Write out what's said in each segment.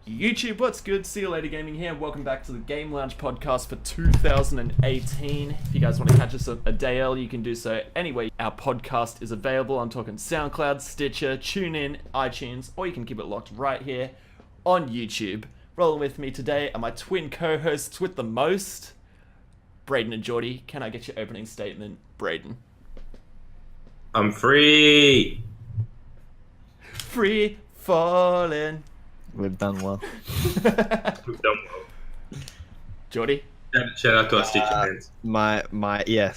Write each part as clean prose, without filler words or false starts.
YouTube, what's good? XhiaGaming here. Welcome back to the Game Lounge podcast for 2018. If you guys want to catch us a day early, you can do so anyway. Our podcast is available. I'm talking SoundCloud, Stitcher, TuneIn, iTunes, or you can keep it locked right here on YouTube. Rolling with me today are my twin co-hosts with the most, Braden and Geordie. Can I get your opening statement, Braden? I'm free. Free falling. We've done well. We've done well. Geordie? Shout out to our Stitcher fans.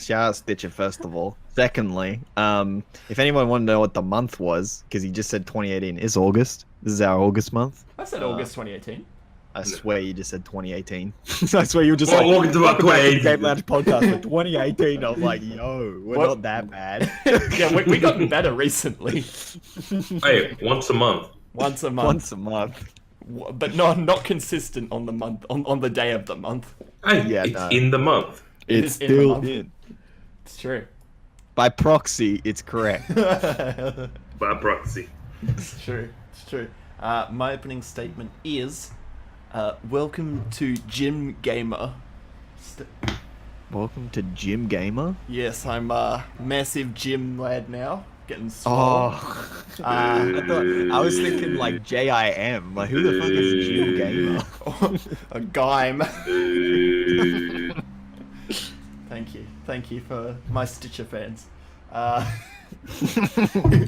Shout out Stitcher first of all. Secondly, if anyone wanted to know what the month was, because he just said 2018, it's August. This is our August month. I said August 2018. I swear you just said 2018. I swear you were just welcome to our 2018 Game Lounge podcast for 2018. I was like, yo, we're not that bad. Yeah, we gotten better recently. Hey, once a month. Once a month. Once a month. But not consistent on the month, on the day of the month. Hey, Yeah, it's no. in the month. It's in the still month. in. It's true. By proxy, it's correct. By proxy. It's true. It's true. My opening statement is, welcome to Gym Gamer. Welcome to Gym Gamer. Yes, I'm a massive gym lad now. Getting swole. Oh, I was thinking like JIM. Like, who the fuck is Gym Gamer? A gime. Thank you for my Stitcher fans.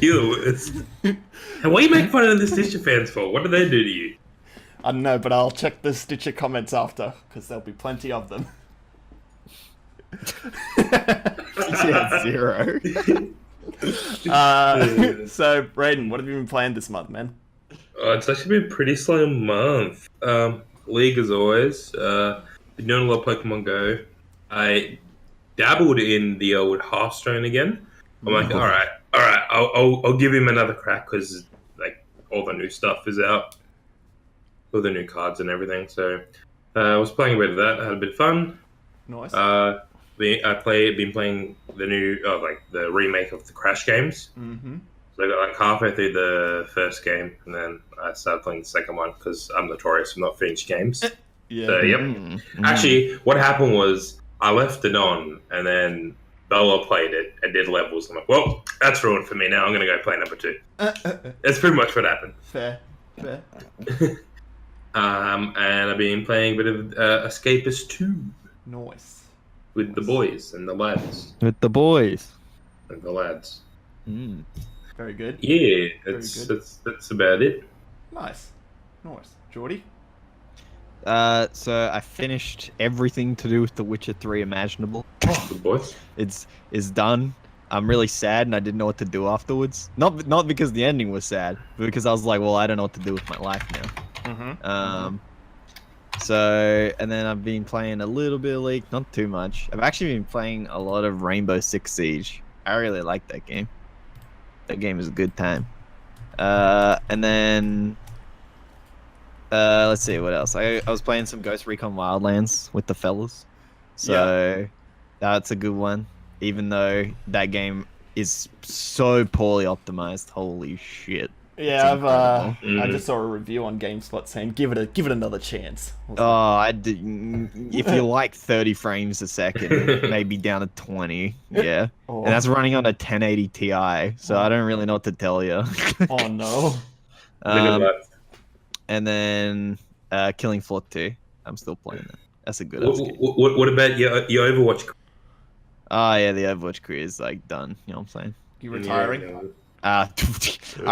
You. And what are you making fun of the Stitcher fans for? What did they do to you? I don't know, but I'll check the Stitcher comments after, because there'll be plenty of them. Yeah, 0. So, Braden, what have you been playing this month, man? It's actually been a pretty slow month. League as always. Been doing a lot of Pokemon Go. I dabbled in the old Hearthstone again. I'm like, all right, I'll give him another crack because like all the new stuff is out, all the new cards and everything. So I was playing a bit of that. I had a bit of fun. Nice. Been playing the new, the remake of the Crash games. Mm-hmm. So I got like halfway through the first game, and then I started playing the second one because I'm notorious for not finishing games. Yeah. So, yep. Mm-hmm. Actually, what happened was I left it on, and then Bella played it and did levels. I'm like, well, that's ruined for me now. I'm going to go play number 2. That's pretty much what happened. Fair. And I've been playing a bit of Escapist 2 Nice. with the boys and the lads. With the boys. And the lads. Mm. Very good. Yeah, Very good. that's about it. Nice. Geordie? So I finished everything to do with The Witcher 3 imaginable. Good boys. It's done. I'm really sad and I didn't know what to do afterwards. Not because the ending was sad, but because I was like, well, I don't know what to do with my life now. Mm-hmm. So, and then I've been playing a little bit of League, not too much. I've actually been playing a lot of Rainbow Six Siege. I really like that game. That game is a good time. And then, let's see what else. I was playing some Ghost Recon Wildlands with the fellas. So, that's a good one. Even though that game is so poorly optimized. Holy shit. Yeah, incredible. I just saw a review on GameSpot saying give it another chance. Oh, if you like 30 frames a second, maybe down to 20. Yeah. Oh. And that's running on a 1080 Ti, so I don't really know what to tell you. Oh no. And then Killing Floor 2. I'm still playing that. That's a good ass game. What about your Overwatch? Oh yeah, the Overwatch career is like done. You know what I'm saying? You retiring? Yeah. I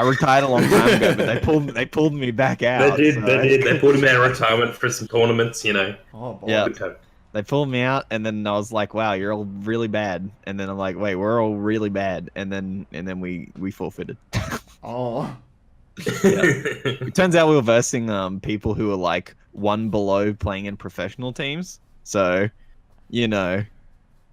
retired a long time ago, but they pulled me back out. They did. They pulled him out of retirement for some tournaments, you know. Oh boy. Yeah. Good time. They pulled me out, and then I was like, "Wow, you're all really bad." And then I'm like, "Wait, we're all really bad." And then we forfeited. Oh. It turns out we were versing people who were like one below playing in professional teams. So, you know,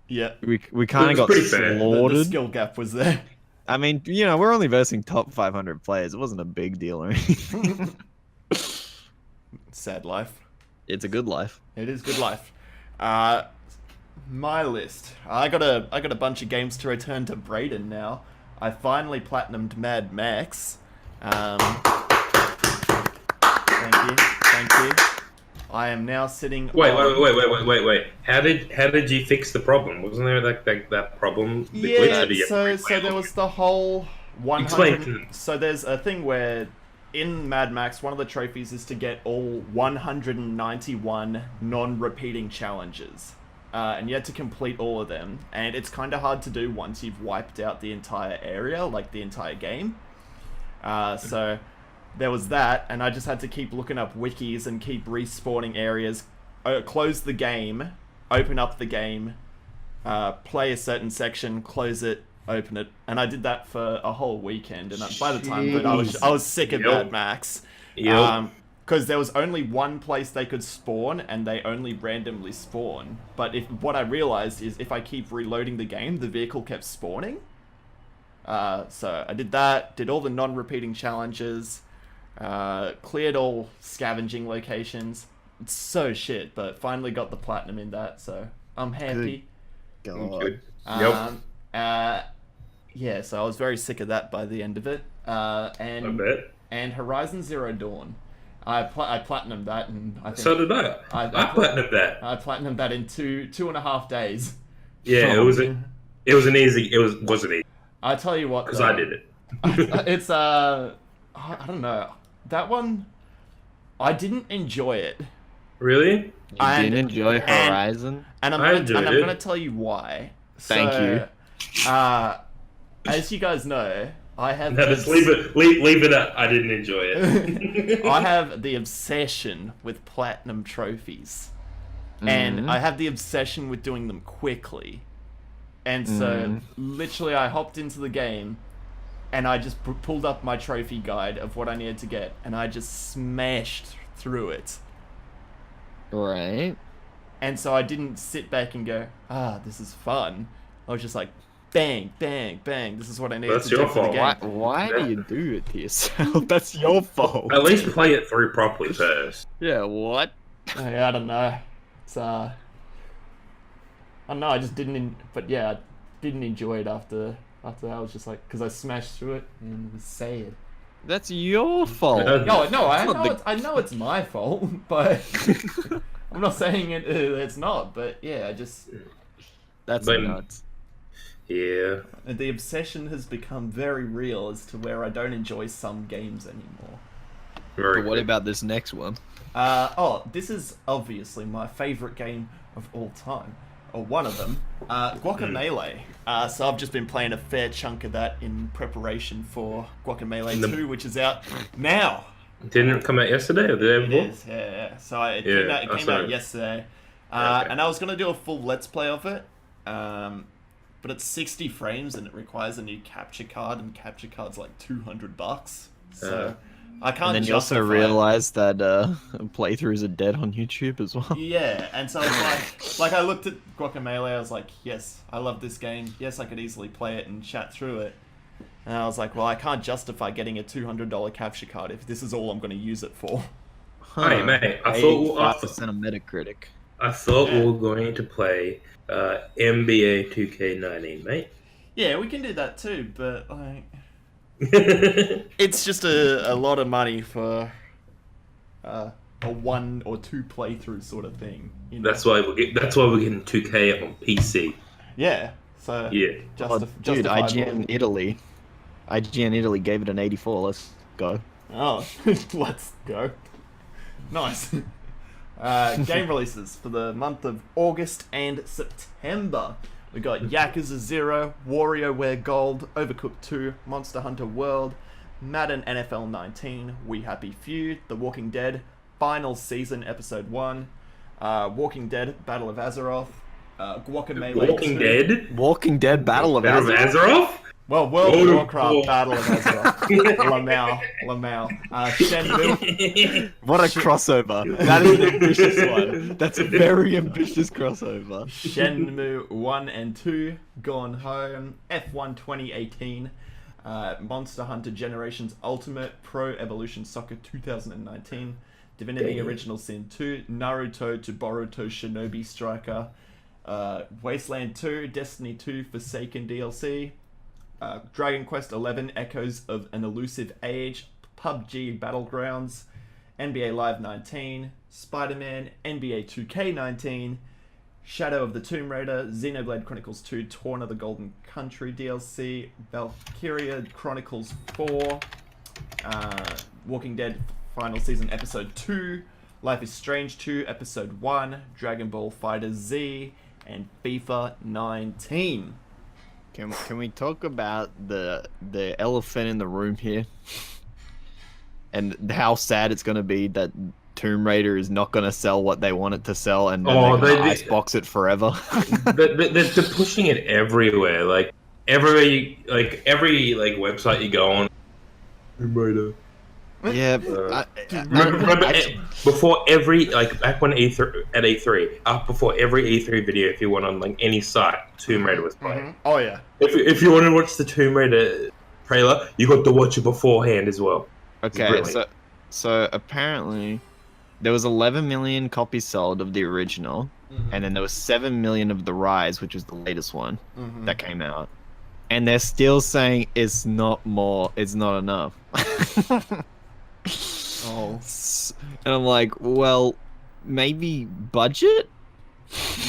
Yeah. we kind of got pretty fair. The slaughtered. skill gap was there. I mean, you know, we're only versing top 500 players. It wasn't a big deal or anything. Sad life. It's a good life. It is good life. My list. I got a bunch of games to return to Braden now. I finally platinumed Mad Max. Thank you. Thank you. I am now sitting. Wait. How did you fix the problem? Wasn't there that problem? The glitch, Yeah. or did you have to So replay there all was the whole Explain 100. to them. So there's a thing where in Mad Max, one of the trophies is to get all 191 non-repeating challenges. And you had to complete all of them. And it's kind of hard to do once you've wiped out the entire area, like the entire game. So there was that, and I just had to keep looking up wikis and keep respawning areas, close the game, open up the game, play a certain section, close it, open it, and I did that for a whole weekend. And by the time, but I was sick of Mad Max. Yep. Because there was only one place they could spawn, and they only randomly spawn. But what I realized is if I keep reloading the game, the vehicle kept spawning. So I did that, did all the non-repeating challenges, cleared all scavenging locations. It's so shit, but finally got the platinum in that, so I'm happy. God. Good. Yep. Yeah, so I was very sick of that by the end of it. I bet. And Horizon Zero Dawn. I platinumed that, and I think So did I. I platinumed that. I platinumed that in two and a half days. Yeah, wasn't easy. I tell you what, Because I did it. it's I don't know, that one I didn't enjoy it. Really? You didn't enjoy Horizon? And I'm enjoyed it. gonna tell you why. Thank you. As you guys know, I have No, just leave it at I didn't enjoy it. I have the obsession with platinum trophies. And I have the obsession with doing them quickly. And so, literally, I hopped into the game, and I just pulled up my trophy guide of what I needed to get, and I just smashed through it. Right. And so I didn't sit back and go, this is fun. I was just like, bang, bang, bang. This is what I need That's to do your for the fault. game. Why do you do it to yourself? That's your fault. At least play it through properly first. Yeah, what? I don't know. It's I don't know. I just didn't. But yeah, I didn't enjoy it after that. I was just like, because I smashed through it and it was sad. That's your fault. No, I know it's my fault, but I'm not saying it's not. But yeah, I just That's But- nuts. Yeah. the obsession has become very real as to where I don't enjoy some games anymore. Very But what good. about this next one? This is obviously my favorite game of all time, or one of them, Guacamelee. So I've just been playing a fair chunk of that in preparation for Guacamelee 2, which is out now. Didn't it come out yesterday or the day It before? is, yeah. So it Yeah, came I out saw it. yesterday, Okay. and I was gonna do a full Let's Play of it, but it's 60 frames and it requires a new capture card, and capture card's like $200. So I can't. And then you also justify- realized that playthroughs are dead on YouTube as well. Yeah, and so it's like I looked at Guacamelee, I was like, yes, I love this game. Yes, I could easily play it and chat through it. And I was like, well, I can't justify getting a $200 capture card if this is all I'm going to use it for. Hey, mate, I thought 85% of Metacritic. we were going to play NBA 2K19, mate. Yeah, we can do that too, but like, it's just a lot of money for a 1 or 2 playthrough sort of thing. You know? That's why we're getting 2K on PC. Yeah. So Yeah. Dude, justifiable. IGN Italy gave it an 84. Let's go. Oh, let's go. Nice. Game releases for the month of August and September. We got Yakuza 0, WarioWare Gold, Overcooked 2, Monster Hunter World, Madden NFL 19, We Happy Few, The Walking Dead, Final Season Episode 1, Walking Dead Battle of Azeroth, Guacamelee Walking 2. Dead? Walking Dead Battle of Battle of Azeroth. Azeroth? Well, World of World of Warcraft War. Battle of Azeroth. Lamau. Shenmue. What a crossover. That is an ambitious one. That's a very ambitious crossover. Shenmue 1 and 2, Gone Home, F1 2018, Monster Hunter Generations Ultimate, Pro Evolution Soccer 2019, Divinity Damn. Original Sin 2, Naruto to Boruto Shinobi Striker, Wasteland 2, Destiny 2 Forsaken DLC, Dragon Quest 11 Echoes of an Elusive Age, PUBG Battlegrounds, NBA Live 19, SpiderMan, NBA 2K19, Shadow of the Tomb Raider, Xenoblade Chronicles 2, Torn of the Golden Country DLC, Valkyria Chronicles 4, Walking Dead Final Season Episode 2, Life is Strange 2 Episode 1, Dragon Ball Fighter Z, and FIFA 19. Can we talk about the elephant in the room here? And how sad it's going to be that Tomb Raider is not going to sell what they want it to sell, and then they're going to icebox it forever. They're pushing it everywhere. Like every website you go on. Tomb Raider. Yeah. Remember before every back when E3 at E3, before every E3 video, if you went on any site, Tomb Raider was playing. Mm-hmm. Oh yeah. If you want to watch the Tomb Raider trailer, you got to watch it beforehand as well. Okay, so apparently there was 11 million copies sold of the original, and then there was 7 million of the Rise, which was the latest one that came out, and they're still saying it's not enough. Oh. And I'm like, well, maybe budget?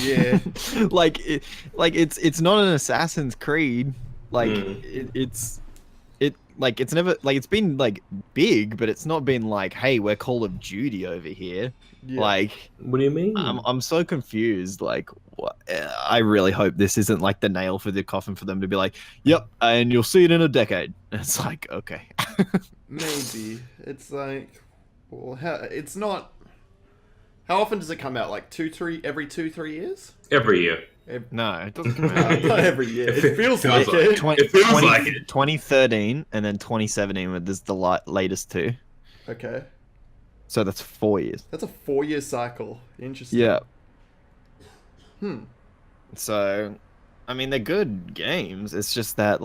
Yeah. It's not an Assassin's Creed. It's never it's been big, but it's not been hey, we're Call of Duty over here. Yeah. What do you mean? I'm so confused. What? I really hope this isn't the nail for the coffin for them to be yep, and you'll see it in a decade. And it's okay. Maybe it's well, it's not. How often does it come out? Every 2-3 years? Every year. No, it doesn't come out. Not every year. It feels like it. It feels like it. 2013 and then 2017 with the latest two. Okay. So that's 4 years. That's a 4-year cycle. Interesting. Yeah. So, I mean, they're good games. It's just that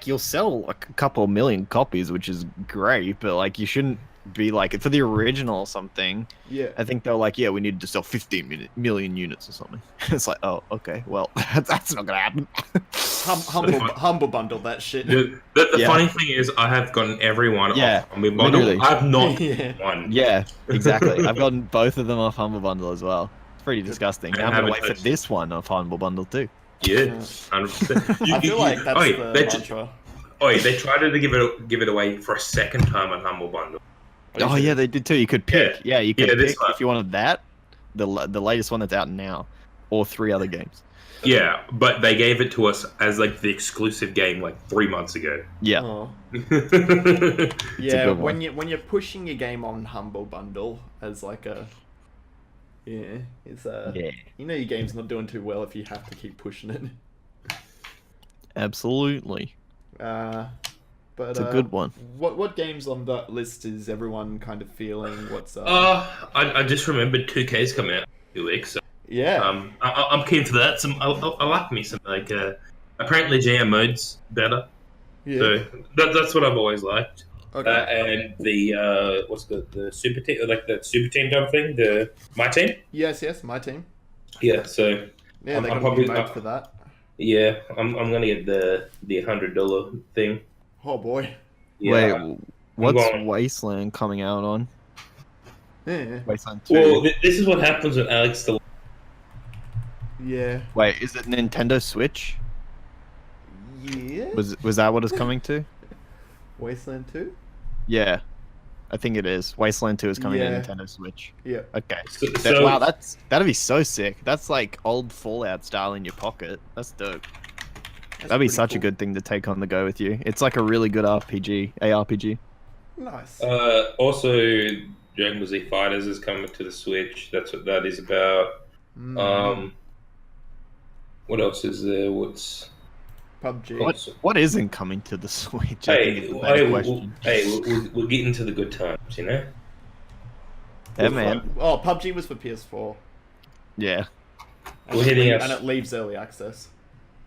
you'll sell a couple million copies, which is great, but you shouldn't be for the original or something. Yeah. I think they're yeah, we need to sell 15 million units or something. It's oh, okay, well, that's not gonna happen. Humble bundle that shit. The funny thing is, I have gotten every one off Humble Bundle. Literally. I've not one. Yeah, exactly. I've gotten both of them off Humble Bundle as well. It's pretty disgusting. Now I'm gonna wait for this one off Humble Bundle too. Yeah, 100%. I feel like that's the mantra. They tried to give it away for a second time on Humble Bundle. Oh yeah, they did too. You could pick. Yeah, you could pick one. If you wanted that, the latest one that's out now, or 3 other games. Yeah, but they gave it to us as the exclusive game 3 months ago. Yeah. Oh. It's Yeah, when you're pushing your game on Humble Bundle as it's your game's not doing too well if you have to keep pushing it. Absolutely. But it's a good one. What games on that list is everyone kind of feeling? What's I just remembered 2K's coming out in 2 weeks. So, yeah. I'm keen for that. I like me some apparently GM mode's better. Yeah. So that's what I've always liked. Okay. And the what's the super team the super team type thing, my team. Yes, my team. Yeah. So yeah, they got probably made for that. Yeah, I'm gonna get the $100 thing. Oh boy. Yeah, wait, what's Wasteland coming out on? Yeah. Wasteland 2. Well, this is what happens when Alex. Yeah. Wait, is it Nintendo Switch? Yeah. Was that what it's coming to? Wasteland 2? Yeah, I think it is. Wasteland 2 is coming to Yeah. Nintendo Switch. Yeah. Okay. So, Wow, that'd be so sick. That's old Fallout style in your pocket. That's dope. That'd be such a good thing to take on the go with you. It's a really good ARPG. Nice. Also, Dragon Ball Z Fighters is coming to the Switch. That's what that is about. What else is there? What's PUBG. What isn't coming to the Switch? We're getting to the good times, you know? Yeah, man. Oh, PUBG was for PS4. Yeah. And it leaves early access.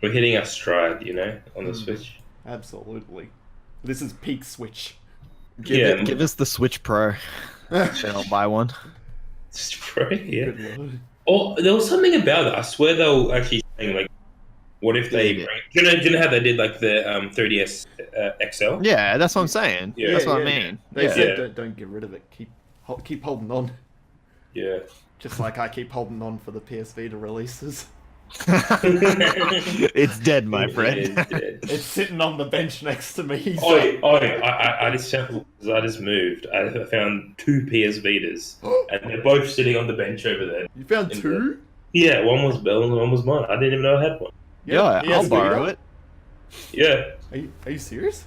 We're hitting our stride, you know, on the Switch. Absolutely. This is peak Switch. Give us the Switch Pro. Should I buy one? Switch Pro, yeah. Good lord. Oh, there was something about it. I swear they were actually saying What if they bring, do you know how they did like the 3DS XL? Yeah, that's what I'm saying. Yeah. That's what I mean. They Yeah. said don't get rid of it. Keep holding on. Yeah. Just like I keep holding on for the PS Vita releases. It's dead, my friend. It's dead. It's sitting on the bench next to me. I just moved. I found 2 PS Vitas, and they're both sitting on the bench over there. You found 2? Yeah, one was Bell and one was mine. I didn't even know I had one. Yeah, PS I'll borrow Vita? it. Yeah. Are you serious?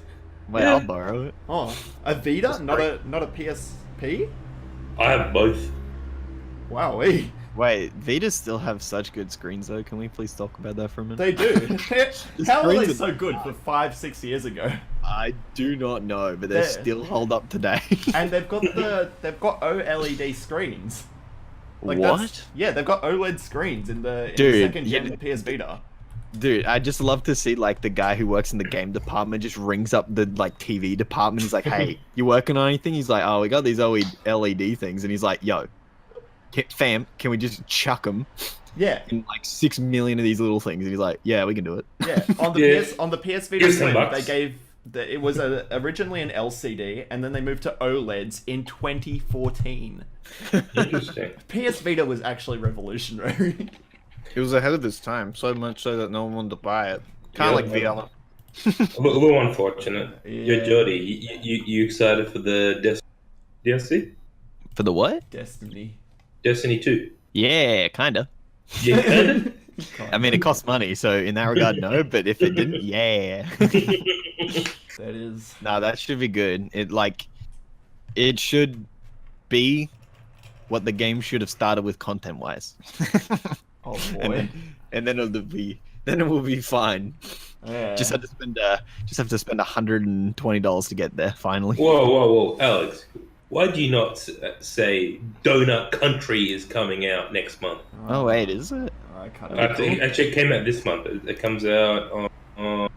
Wait, Yeah. I'll borrow it. Oh, a Vita, That's not great. a PSP? I have both. Wow, Wait, Vitas still have such good screens though. Can we please talk about that for a minute? they do. How are they screens so good for 5-6 years ago? I do not know, but they They're- still hold up today. And they've got OLED screens. What? Yeah, they've got OLED screens in the Dude, second gen yeah. PS Vita. Dude, I just love to see like the guy who works in the game department just rings up the like TV department. He's like, "Hey, you working on anything?" He's like, "Oh, we got these LED things," and he's like, "Yo, fam, can we just chuck them Yeah, in like 6 million of these little things?" And he's like, "Yeah, we can do it." yeah. On the Yeah. PS Vita Here's Slim, $10. they gave it was originally an LCD, and then they moved to OLEDs in 2014. Interesting. PS Vita was actually revolutionary. It was ahead of its time, so much so that no one wanted to buy it. Kinda like VR. A little unfortunate. Yeah. Yo, Jody, you excited for the DLC? For the what? Destiny. Destiny 2? Yeah, kinda. Yeah, kinda. I mean, it costs money, so in that regard, no. But if it didn't, yeah. That is. No, that should be good. It should be what the game should have started with content-wise. Oh and boy. then it will be fine. Yeah. Just have to spend $120 to get there finally. Whoa, Alex. Why do you not say Donut Country is coming out next month? Oh wait, is it? I can't. I think actually it came out this month. It comes out on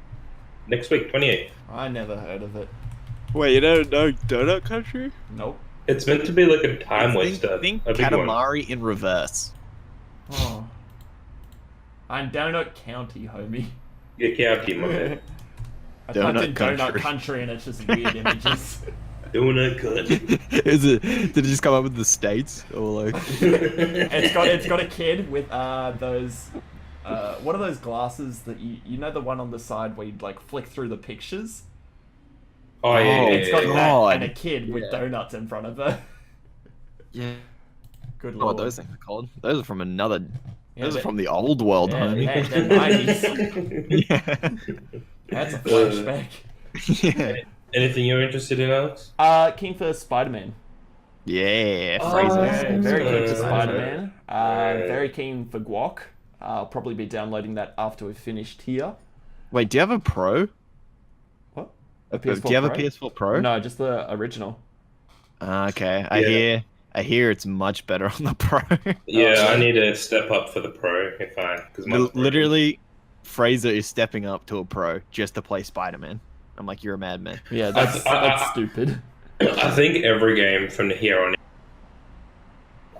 next week, 28th. I never heard of it. Wait, you don't know Donut Country? Nope. It's meant to be like a time waster. Think a big one. Katamari in reverse. Oh. I'm Donut County, homie. Yeah, County, my man. I Donut typed in Donut Country. Country and it's just weird images. Donut Country. Did it just come up with the states or like? It's got a kid with those what are those glasses that you know the one on the side where you like flick through the pictures? Oh yeah, It's got yeah. that God. and a kid with Yeah. donuts in front of her. Yeah. Good Oh, lord. what those things are called? Those are from another. Yeah, Those are they- from the old world, yeah, homie. they're 90s. Yeah. That's a flashback. Yeah. Anything you're interested in, Alex? Keen for SpiderMan. Yeah, Oh, Fraser. yeah, very keen for Uh, Spider-Man. uh, Very keen for Quake. I'll probably be downloading that after we've finished here. Wait, do you have a Pro? What? Do you have a PS4 Pro? No, just the original. Okay, Yeah. I hear it's much better on the Pro. Yeah, I need to step up for the Pro if I because Literally, Fraser is stepping up to a Pro just to play Spider-Man. I'm like, you're a madman. Yeah, that's stupid. I think every game from here on.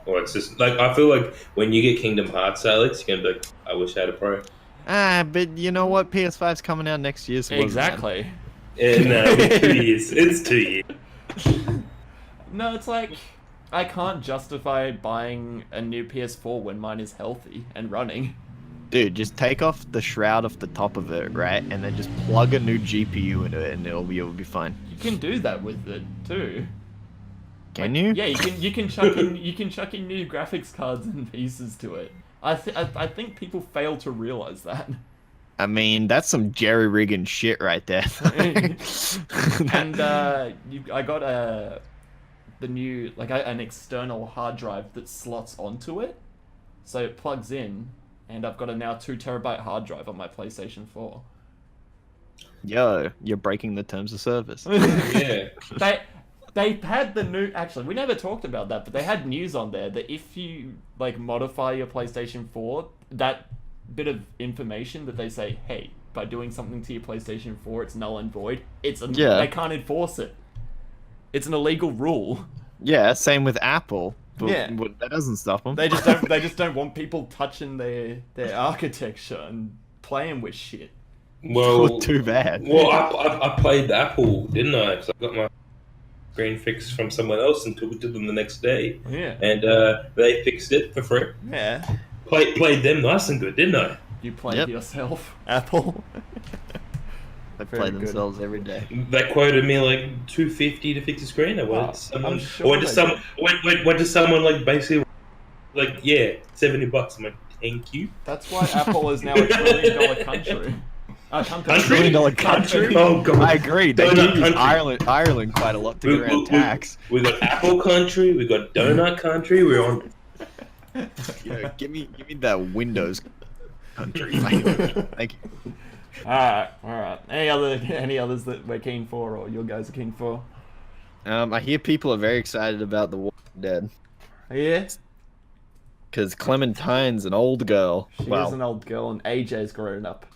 Well, it's just like I feel like when you get Kingdom Hearts, Alex, you're gonna be like, I wish I had a Pro. But you know what? PS5's coming out next year, so it doesn't matter. Exactly. And it's 2 years. It's 2 years. No, it's like I can't justify buying a new PS4 when mine is healthy and running. Dude, just take off the shroud off the top of it, right? And then just plug a new GPU into it, and it'll be fine. You can do that with it too. Can you? Yeah, you can chuck in new graphics cards and pieces to it. I think people fail to realize that. I mean, that's some jerry rigging shit right there. And I got the new an external hard drive that slots onto it, so it plugs in, and I've got a now 2 terabyte hard drive on my PlayStation 4. Yo, you're breaking the terms of service. Yeah. They had the new. Actually, we never talked about that, but they had news on there that if you modify your PlayStation 4, that bit of information that they say, hey, by doing something to your PlayStation 4, it's null and void. Yeah. They can't enforce it. It's an illegal rule. Yeah, same with Apple. But Yeah. that doesn't stop them. They just don't want people touching their architecture and playing with shit. Well, too bad. Well, I played the Apple, didn't I? So I got my screen fixed from someone else and took it to them the next day. Yeah. And they fixed it for free. Yeah. Played them nice and good, didn't I? You played Yep. yourself, Apple. They Very play good. themselves every day. They quoted me like $250 to fix the screen. I went, I'm sure went to someone like basically like $70. I'm like, thank you. That's why Apple is now a $1 trillion country. Country? $1 trillion country? Oh god! I agree. They Donut do use country. Ireland quite a lot to get around tax. We got Apple country. We got donut country. We're on. Yo, give me that Windows country. Thank you. All right. Any others that we're keen for, or you guys are keen for? I hear people are very excited about The Walking Dead Yeah. because Clementine's an old girl. She is an old girl, and AJ's grown up.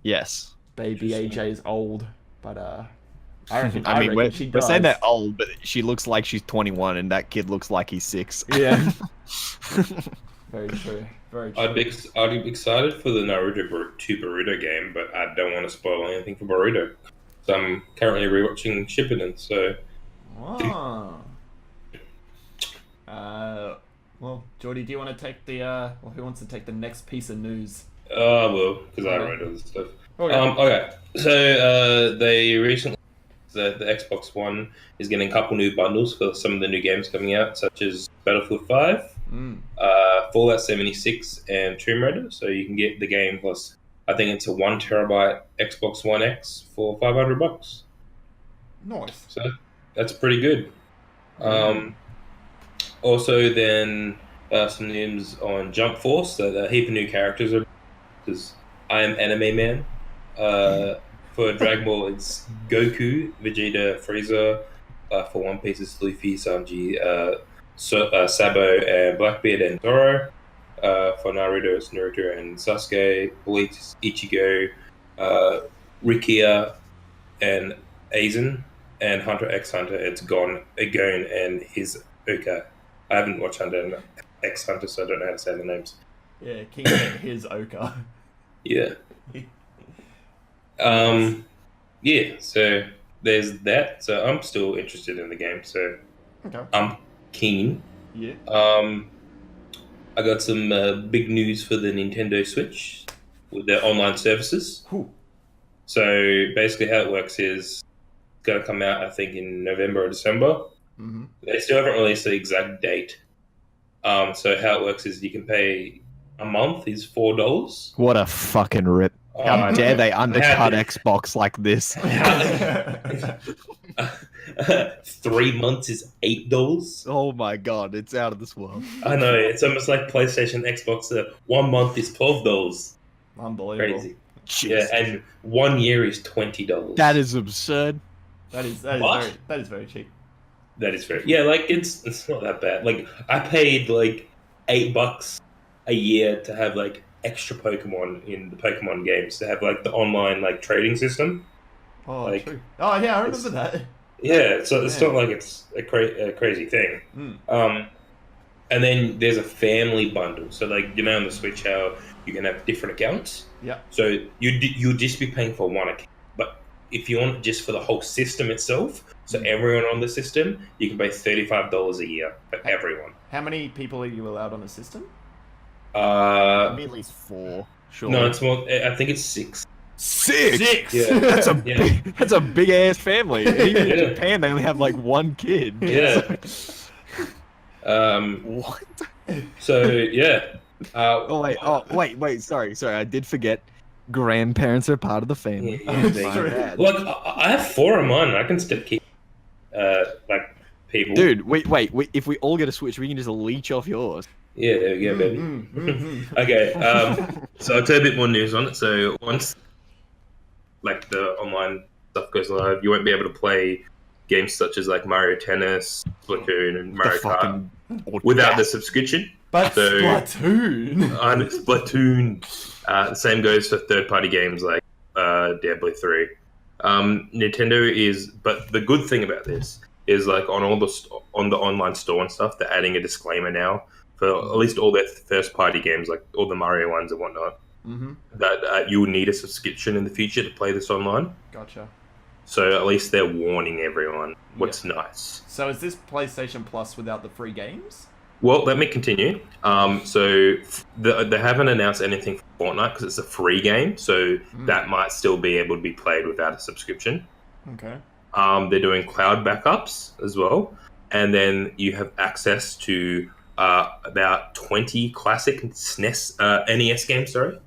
Yes. Baby AJ's old, but I reckon she we're saying dies. that old, but she looks like she's 21, and that kid looks like he's 6. Yeah. Very true. Very true. I'd be excited for the Naruto 2 Boruto game, but I don't want to spoil anything for Boruto. So I'm currently rewatching Shippuden. So well, Jordy, do you want to take the who wants to take the next piece of news? well, because I read all this stuff. Okay. Okay. So they recently the Xbox One is getting a couple new bundles for some of the new games coming out, such as Battlefield 5. Fallout 76 and Tomb Raider, so you can get the game plus I think it's a 1 terabyte Xbox One X for $500. Nice. So that's pretty good. Also, then some news on Jump Force. So a heap of new characters are because I am Anime Man. For Dragon Ball, it's Goku, Vegeta, Frieza. For One Piece, it's Luffy, Sanji, Sabo, and Blackbeard and Zoro. For Naruto, it's Naruto and Sasuke. Bleach, Ichigo, Rikia, and Aizen. And Hunter x Hunter, it's Gon and his Uka. I haven't watched Hunter x Hunter, so I don't know how to say the names. Yeah, King of his Oka. Yeah. Yeah, so there's that. So I'm still interested in the game, so Okay. I'm keen. Yeah. I got some big news for the Nintendo Switch with their online services. Whew. So basically how it works is it's going to come out, I think, in November or December. Mm-hmm. They still haven't released the exact date. So how it works is you can pay a month is $4. What a fucking rip. How dare they undercut Xbox like this? 3 months is $8. Oh my god, it's out of this world. I know, it's almost like PlayStation, Xbox. 1 month is $12. Unbelievable. Crazy. Jeez. Yeah, and 1 year is $20. That is absurd. That is What? very cheap. That is very like it's not that bad. Like I paid like $8 a year to have like extra Pokemon in the Pokemon games to have like the online like trading system. Oh, Like, true. Oh yeah, I remember that. Yeah, so it's Yeah. not like it's a crazy thing. Mm. And then there's a family bundle. So like on the Switch how you can have different accounts. Yeah. So you'll just be paying for one account. But if you want just for the whole system itself, so everyone on the system, you can pay $35 a year for everyone. How many people are you allowed on the system? At least 4. Sure. No, it's more. I think it's 6. 6. Yeah. That's a Yeah. that's a big ass family. And even in Yeah. Japan, they only have like 1 kid. Yeah. What? So yeah. Wait. Sorry. I did forget. Grandparents are part of the family. Yeah, Oh, they- my true. bad. Look, I have 4 of mine. I can still keep like people. Dude, wait. If we all get a Switch, we can just leech off yours. Yeah, there we go, baby. Mm-hmm. Okay, so I'll tell you a bit more news on it. So once like the online stuff goes live, you won't be able to play games such as like Mario Tennis, Splatoon, and Mario Kart without the subscription. But So- Splatoon. And Splatoon. The same goes for third-party games like Diablo 3. Nintendo is, but the good thing about this is like on the online store and stuff, they're adding a disclaimer now for at least all their first-party games, like all the Mario ones and whatnot. that you will need a subscription in the future to play this online. Gotcha. So at least they're warning everyone what's nice. So is this PlayStation Plus without the free games? Well, let me continue. So they haven't announced anything for Fortnite because it's a free game, so that might still be able to be played without a subscription. Okay. They're doing cloud backups as well, and then you have access to about 20 classic NES games. Sorry.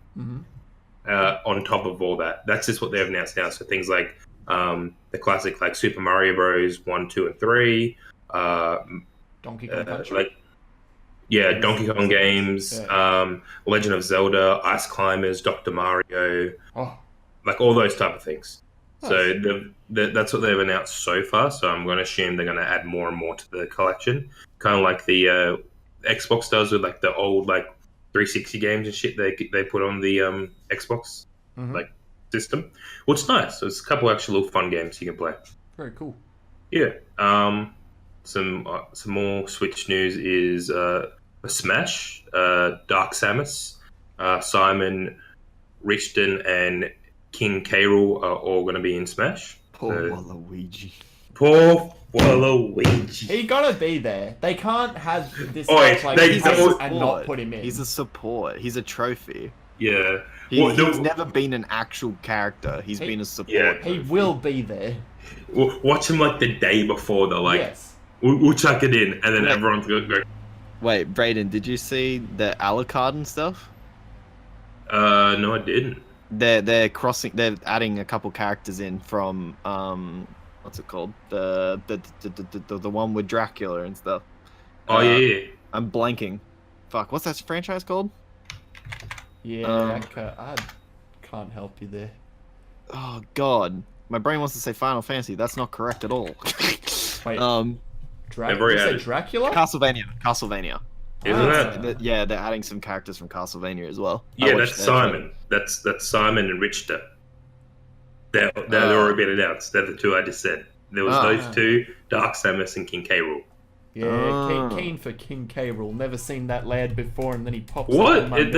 On top of all that, that's just what they've announced now. So things like the classic like Super Mario Bros. 1, 2, and 3, Donkey Kong Country. Donkey Kong games, Legend of Zelda, Ice Climbers, Dr. Mario, like all those type of things. Nice. So that's what they've announced so far. So I'm going to assume they're going to add more and more to the collection, kind of like the Xbox does with like the old like 360 games and shit they put on the Xbox like system. Well, it's nice. So it's a couple actual little fun games you can play. Very cool. Yeah. Some more Switch news is Smash. Dark Samus, Simon Richton, and King K. Rool are all going to be in Smash. Poor Waluigi. Poor Waluigi. He gotta be there. They can't have this and not put him in. He's a support. He's a trophy. Yeah. He's never been an actual character. He's been a support. Yeah. He will be there. Watch him like the day before. They're like, we'll chuck it in, and then everyone's going to go. Wait, Brayden, did you see the Alucard and stuff? No, I didn't. They're adding a couple characters in from what's it called? The one with Dracula and stuff. Oh yeah. I'm blanking. Fuck, what's that franchise called? Yeah, I can't help you there. Oh god, my brain wants to say Final Fantasy. That's not correct at all. Wait. You said Dracula? Castlevania. Isn't that? Yeah, they're adding some characters from Castlevania as well. Yeah, that's Simon. That's Simon and Richter. They've already been announced. They're the two I just said. There was those two, Dark Samus and King K. Rool. Yeah, keen for King K. Rool. Never seen that lad before, and then he pops up. What?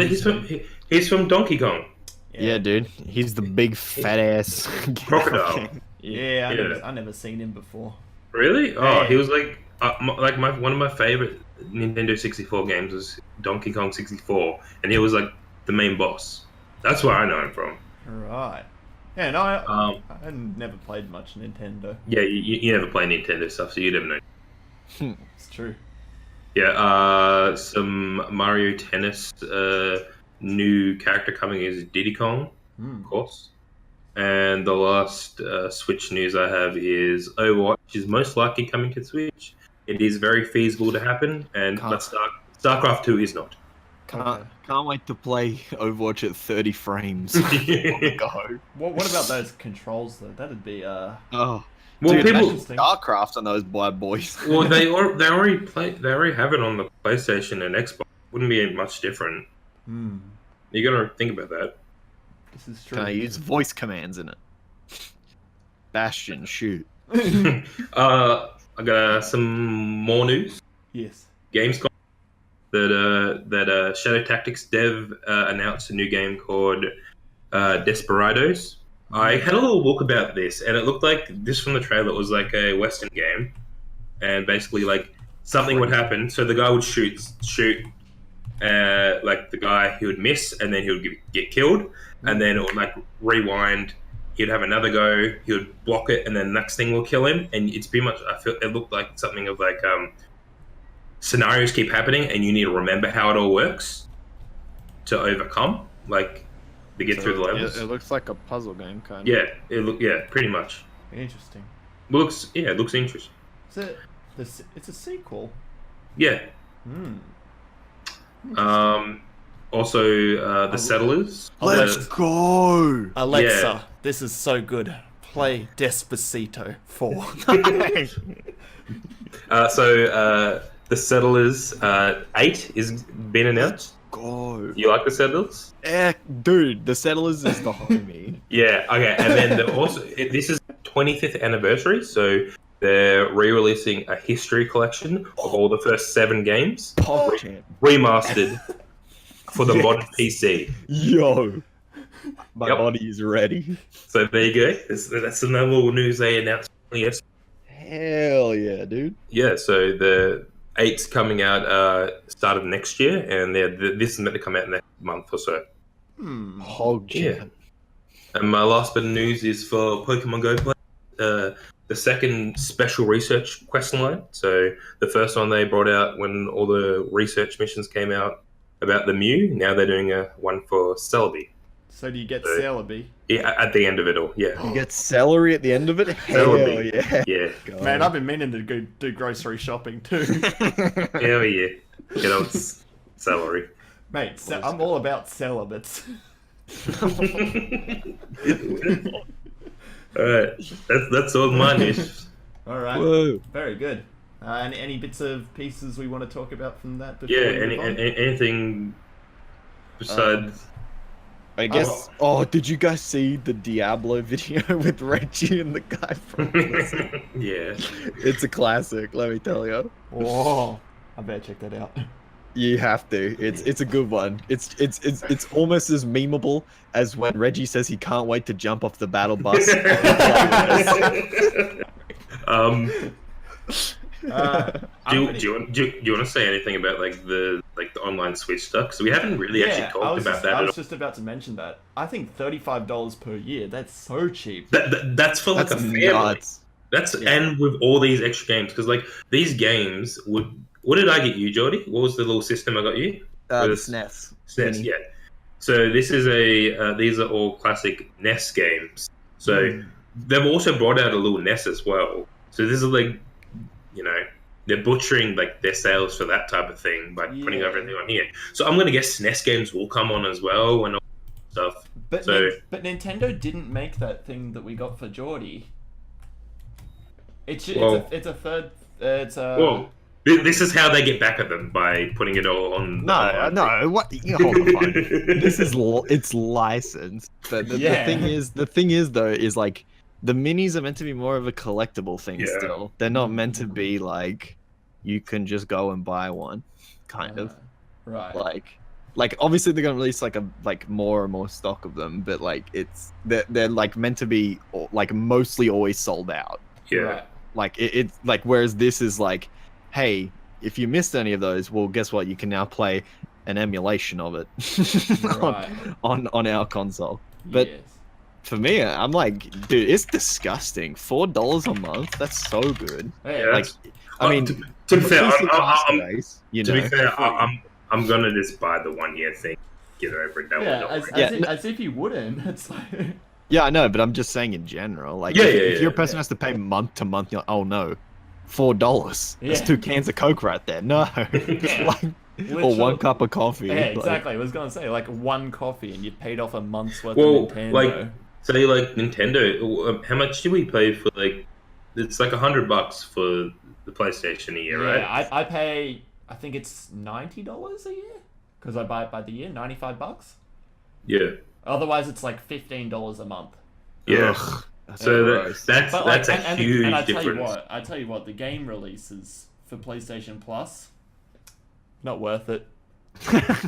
He's from Donkey Kong. Yeah, dude. He's the big fat ass crocodile. I never seen him before. Really? Oh, he was like one of my favorite Nintendo 64 games was Donkey Kong 64, and he was like the main boss. That's where I know him from. Right. Yeah, no, I never played much Nintendo. Yeah, you never play Nintendo stuff, so you never know. It's true. Yeah, some Mario Tennis new character coming is Diddy Kong, of course. And the last Switch news I have is Overwatch is most likely coming to Switch. It is very feasible to happen, but StarCraft 2 is not. Can't wait to play Overwatch at 30 frames. Go. What about those controls though? That'd be Well, dude, people StarCraft on those bad boys. Well, they already have it on the PlayStation and Xbox. Wouldn't be much different. You gotta think about that. This is true. Can I use voice commands in it? Bastion, shoot. I got some more news. Yes. Gamescom that Shadow Tactics dev announced a new game called Desperados. I had a little look about this, and it looked like this from the trailer was like a Western game, and basically like something would happen. So the guy would shoot, like the guy he would miss, and then he would get killed, and then it would like rewind. He'd have another go. He would block it, and then the next thing will kill him. And it's pretty much. I feel it looked like something of like scenarios keep happening, and you need to remember how it all works to overcome. Like. To get through the levels. It looks like a puzzle game, kind of. Yeah, pretty much. Interesting. It looks interesting. It's a sequel. Yeah. Also, The Settlers. Let's go! Alexa, this is so good. Play Despacito 4. The Settlers 8 is been announced. Go. You like The Settlers? Dude, The Settlers is the homie. Yeah, okay. And then this is 25th anniversary, so they're re-releasing a history collection of all the first 7 games, remastered. for the modern PC. Yo, my Yep. body is ready. So there you go. That's another little news they announced. Yes. Hell yeah, dude. Yeah. So the 8's coming out start of next year, and this is meant to come out next month or so. Hog Yeah. jam. And my last bit of news is for Pokemon Go Play. The second special research quest line. So the first one they brought out when all the research missions came out about the Mew. Now they're doing one for Celebi. So do you get So- Celebi? Yeah, at the end of it all. Yeah. You get celery at the end of it? Hell Celebi. yeah. Yeah. God. Man, I've been meaning to go do grocery shopping too. Hell yeah. Get on celery. Mate, I'm all about celibates. Alright. That's all my news. Alright, Whoa. very good. Any bits of pieces we want to talk about from that? Before Yeah, we move on? anything besides I guess. Oh, did you guys see the Diablo video with Reggie and the guy from Blizzard? Yeah. It's a classic, let me tell you. Whoa, I better check that out. You have to. It's a good one. It's almost as memeable as when Reggie says he can't wait to jump off the battle bus. Do you want to say anything about the online Switch stuff? Because we haven't really actually talked about that I at was all. just about to mention that. I think $35 per year. That's so cheap. That's for like That's a family. nuts. That's and with all these extra games, because like these games would. What did I get you, Jordy? What was the little system I got you? The Was- SNES. SNES, Mini. yeah. So this is these are all classic NES games. So they've also brought out a little NES as well. So this is like, they're butchering like their sales for that type of thing by putting Yeah. everything on here. So I'm gonna guess SNES games will come on as well and all that stuff. But So- but Nintendo didn't make that thing that we got for Geordie. It's Well- it's a third. It's a. Well, this is how they get back at them by putting it all on. No, no. What? Hold the phone. This is it's licensed, but Yeah. the thing is though is like the minis are meant to be more of a collectible thing. Yeah. Still, they're not meant to be like you can just go and buy one, kind of Right. like obviously they're gonna release like more and more stock of them, but like they're like meant to be like mostly always sold out. Yeah. Right. Like it's like whereas this is like, hey, if you missed any of those, well, guess what? You can now play an emulation of it Right. on our console. But Yes. for me, I'm like, dude, it's disgusting. $4 a month. That's so good. Hey, Yeah. Like, I mean, to be fair, you to know, be fair, I'm gonna just buy the 1 year thing. Get over it. Done yeah, with it. as if you wouldn't. It's like. yeah, I know, but I'm just saying in general. Like, Yeah, if yeah, your yeah. person has to pay month to month, you're like, oh no, $4. That's Yeah. 2 cans of Coke right there. No, like, or Literally. 1 cup of coffee. Yeah, like- exactly. I was gonna say like one coffee and you paid off a month's worth Well, of Nintendo. like, say like Nintendo. How much do we pay for like? It's like $100 for the PlayStation a year, right? Yeah, I pay. I think it's $90 a year because I buy it by the year. $95. Yeah, Otherwise, it's like $15 a month. yeah. Ugh, that's So gross. that's But that's like, a huge and I tell difference. I tell you what, the game releases for PlayStation Plus, not worth it.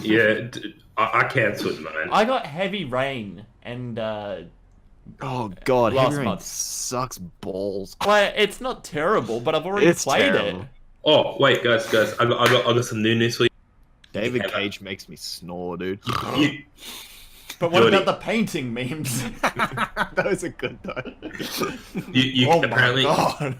Yeah, I cancelled mine. I got Heavy Rain and Oh god, Last Heavy Rain month. sucks balls. well, it's not terrible, but I've already It's played terrible. it. Oh wait, guys, I got some new news for you. David Yeah. Cage makes me snore, dude. You- But what Jordy. about the painting memes? Those are good though. you Oh apparently my god!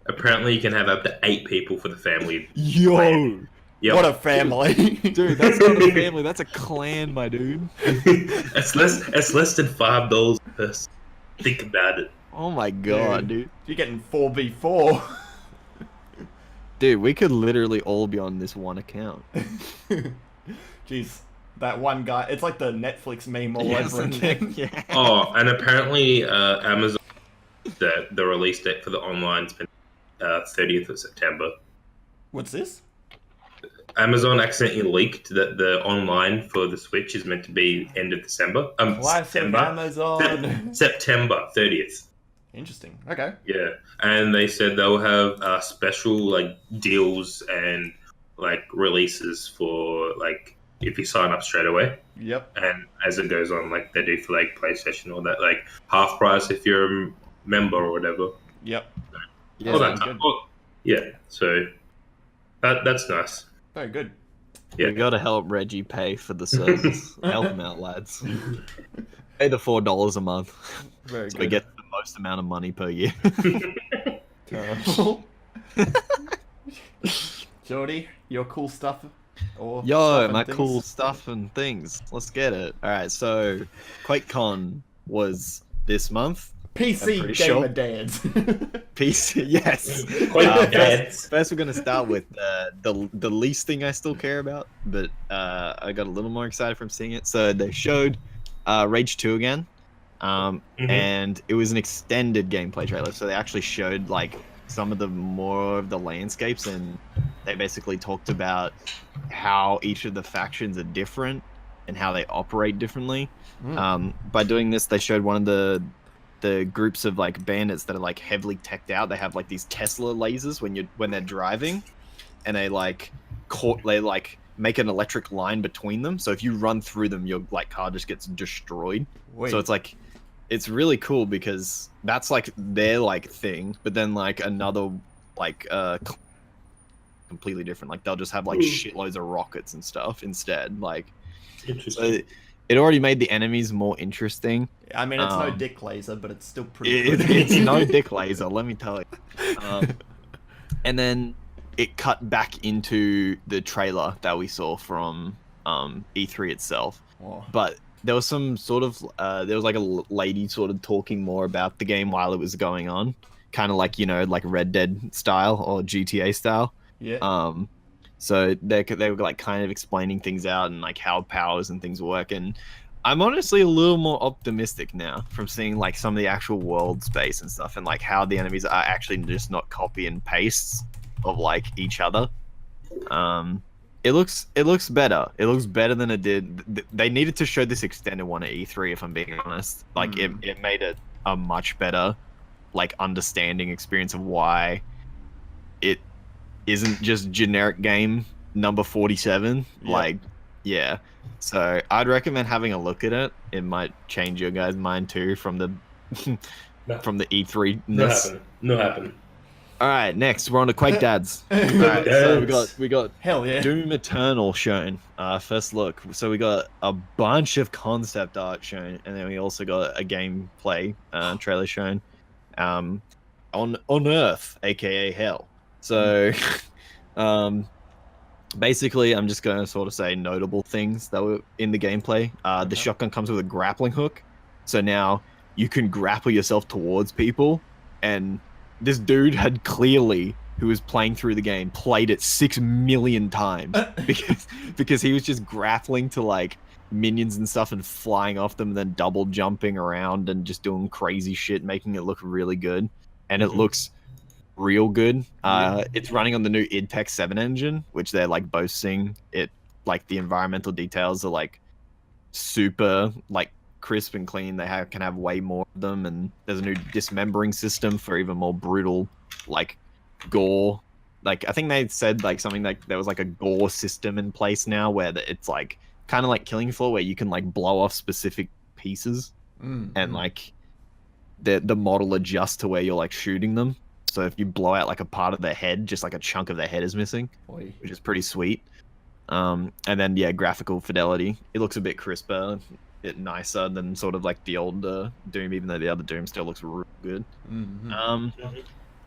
apparently you can have up to 8 people for the family. Yo, Yep. What a family, dude, that's not a family. That's a clan, my dude. it's less than $5 a person. Think about it. Oh my god, dude. You're getting 4v4. Dude, we could literally all be on this one account. Jeez, that one guy. It's like the Netflix meme all Yes, over and again. yeah. Oh, and apparently Amazon the release date for the online's been 30th of September. What's this? Amazon accidentally leaked that the online for the Switch is meant to be end of December. Classic September. Amazon. September 30th. Interesting. Okay. Yeah, and they said they'll have special like deals and like releases for like if you sign up straight away. Yep. And as it goes on, like they do for like PlayStation or that, like half price if you're a member or whatever. Yep. Yeah, All that sounds stuff. good. Well, yeah, so that's nice. Very good. Yeah. We gotta help Reggie pay for the servers. Help him out, lads. Pay the $4 a month. Very So good. we get the most amount of money per year. Terrible. Jordy, your cool stuff? Or Yo, stuff and my things? cool stuff and things. Let's get it. Alright, so QuakeCon was this month. I'm PC pretty Gamer sure. Dads. PC, yes. Quake dads. First, we're gonna start with the least thing I still care about, but I got a little more excited from seeing it. So they showed Rage 2 again, and it was an extended gameplay trailer. So they actually showed like some of the more of the landscapes, and they basically talked about how each of the factions are different and how they operate differently. By doing this, they showed one of the groups of like bandits that are like heavily teched out. They have like these Tesla lasers when they're driving, and they make an electric line between them. So if you run through them, your like car just gets destroyed. Wait. So it's really cool because that's like their like thing, but then like another like completely different. Like they'll just have like shitloads of rockets and stuff instead. Like Interesting. so it already made the enemies more interesting. I mean, it's no dick laser, but it's still pretty cool. It's no dick laser, let me tell you. And then it cut back into the trailer that we saw from E3 itself. Oh. But there was some sort of there was like a lady sort of talking more about the game while it was going on, kind of like, you know, like Red Dead style or GTA style. Yeah. So they were like kind of explaining things out and like how powers and things work, and I'm honestly a little more optimistic now from seeing like some of the actual world space and stuff, and like how the enemies are actually just not copy and pastes of like each other. It looks better. It looks better than it did. They needed to show this extended one at E3, if I'm being honest. Like it made it a much better like understanding experience of why it isn't just generic game number 47. Yeah. Like, yeah. So I'd recommend having a look at it. It might change your guys' mind too from the from the E3. No happen. All right, next we're on to Quake Dads. All right, so we got Hell yeah. Doom Eternal shown. First look. So we got a bunch of concept art shown, and then we also got a gameplay trailer shown. On Earth, aka Hell. So, basically, I'm just going to sort of say notable things that were in the gameplay. The shotgun comes with a grappling hook, so now you can grapple yourself towards people. And this dude had clearly, who was playing through the game, played it 6 million times because he was just grappling to like minions and stuff and flying off them, and then double jumping around and just doing crazy shit, making it look really good. And it looks real good. It's running on the new id Tech 7 engine, which they're like boasting it, like the environmental details are like super like crisp and clean. They can have way more of them, and there's a new dismembering system for even more brutal like gore. Like I think they said like something like there was like a gore system in place now where it's like kind of like Killing Floor, where you can like blow off specific pieces and like the model adjusts to where you're like shooting them. So if you blow out like a part of their head, just like a chunk of their head is missing, which is pretty sweet. And then yeah, graphical fidelity. It looks a bit crisper, a bit nicer than sort of like the old Doom, even though the other Doom still looks real good.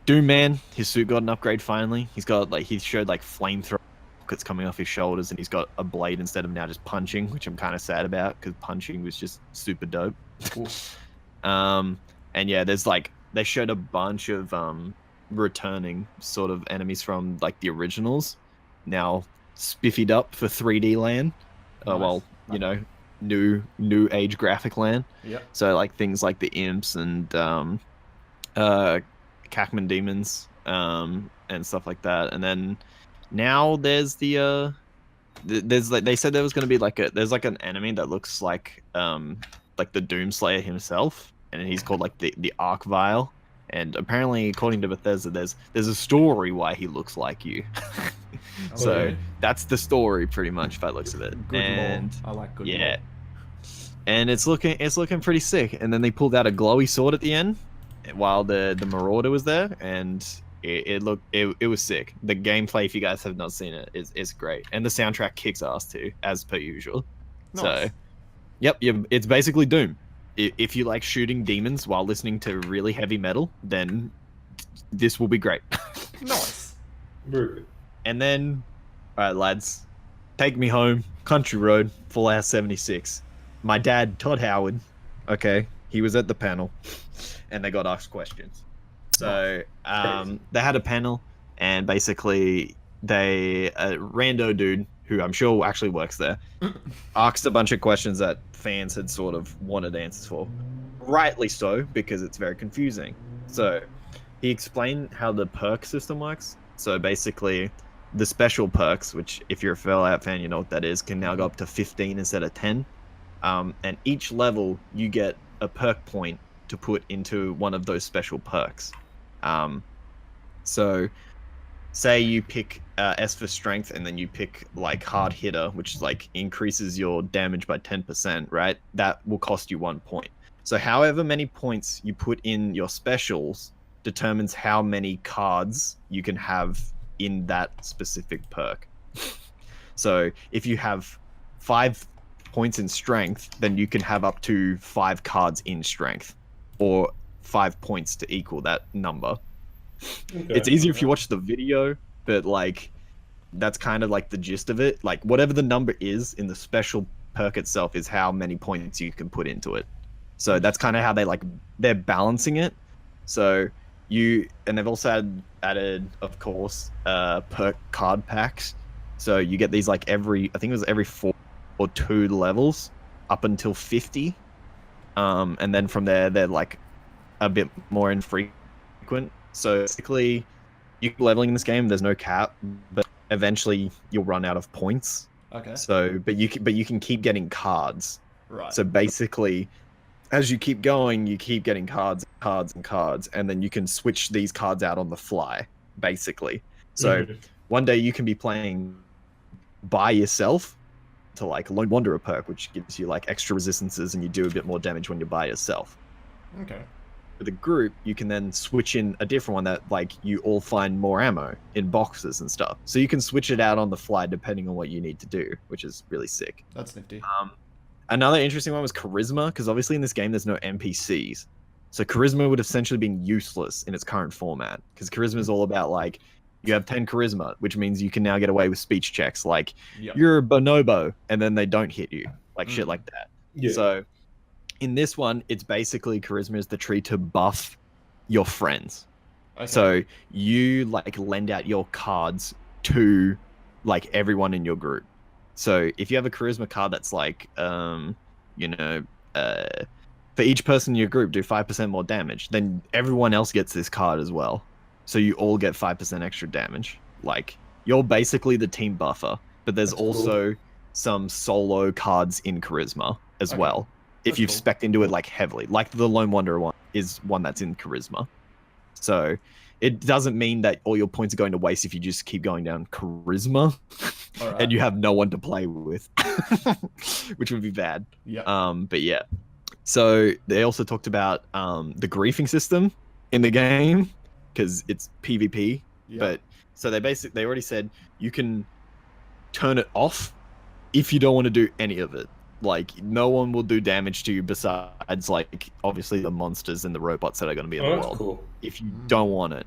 Doom Man, his suit got an upgrade finally. He showed like flamethrower rockets coming off his shoulders, and he's got a blade instead of now just punching, which I'm kind of sad about because punching was just super dope. And yeah, there's like they showed a bunch of returning sort of enemies from like the originals, now spiffied up for 3D land. Nice. Well, you know, new age graphic land. Yeah. So like things like the imps and Cacman demons and stuff like that. And then now there's there's like they said there was going to be like there's like an enemy that looks like the Doomslayer himself, and he's called like the Arc Vial, And apparently, according to Bethesda, there's a story why he looks like you. So Okay. that's the story, pretty much, if I looks at it. Good And lore. I like good yeah, lore. and it's looking pretty sick. And then they pulled out a glowy sword at the end, while the Marauder was there, and it was sick. The gameplay, if you guys have not seen it, is great, and the soundtrack kicks ass too, as per usual. Nice. So, yep, it's basically Doom. If you like shooting demons while listening to really heavy metal, then this will be great. Nice. Very And then, all right, lads, take me home. Country Road, Fallout 76. My dad, Todd Howard, okay, he was at the panel, and they got asked questions. So they had a panel, and basically a rando dude, who I'm sure actually works there, asked a bunch of questions that fans had sort of wanted answers for. Rightly so, because it's very confusing. So he explained how the perk system works. So basically, the special perks, which if you're a Fallout fan, you know what that is, can now go up to 15 instead of 10. And each level, you get a perk point to put into one of those special perks. So say you pick S for strength, and then you pick like hard hitter, which is like increases your damage by 10%, right? That will cost you 1 point. So however many points you put in your specials determines how many cards you can have in that specific perk. So if you have 5 points in strength, then you can have up to 5 cards in strength, or 5 points to equal that number. Okay. It's easier if you watch the video, but like that's kind of like the gist of it. Like whatever the number is in the special perk itself is how many points you can put into it. So that's kind of how they're balancing it. So and they've also added, of course, perk card packs. So you get these like I think it was every 4 or 2 levels up until 50. And then from there, they're like a bit more infrequent. So basically, you're leveling in this game. There's no cap, but eventually you'll run out of points. Okay. So, but you can keep getting cards. Right. So basically, as you keep going, you keep getting cards, and then you can switch these cards out on the fly, basically. So one day you can be playing by yourself to like Lone Wanderer perk, which gives you like extra resistances, and you do a bit more damage when you're by yourself. Okay. With a group, you can then switch in a different one that like you all find more ammo in boxes and stuff. So you can switch it out on the fly depending on what you need to do, which is really sick. That's nifty. Another interesting one was charisma, because obviously in this game there's no NPCs. So charisma would have essentially been useless in its current format, because charisma is all about like you have 10 charisma, which means you can now get away with speech checks like you're a bonobo, and then they don't hit you, like shit like that. Yeah. So in this one, it's basically charisma is the tree to buff your friends. Okay. So you like lend out your cards to like everyone in your group. So if you have a charisma card that's like, for each person in your group, do 5% more damage, then everyone else gets this card as well. So you all get 5% extra damage. Like, you're basically the team buffer, but there's also some solo cards in charisma as well. If you've spec'd into it like heavily, like the Lone Wanderer one is one that's in charisma. So it doesn't mean that all your points are going to waste if you just keep going down charisma and you have no one to play with, which would be bad. Yeah. But yeah. So they also talked about the griefing system in the game, because it's PvP. Yeah. But so they already said you can turn it off if you don't want to do any of it. Like, no one will do damage to you besides, like, obviously the monsters and the robots that are going to be in the world. Cool. If you don't want it.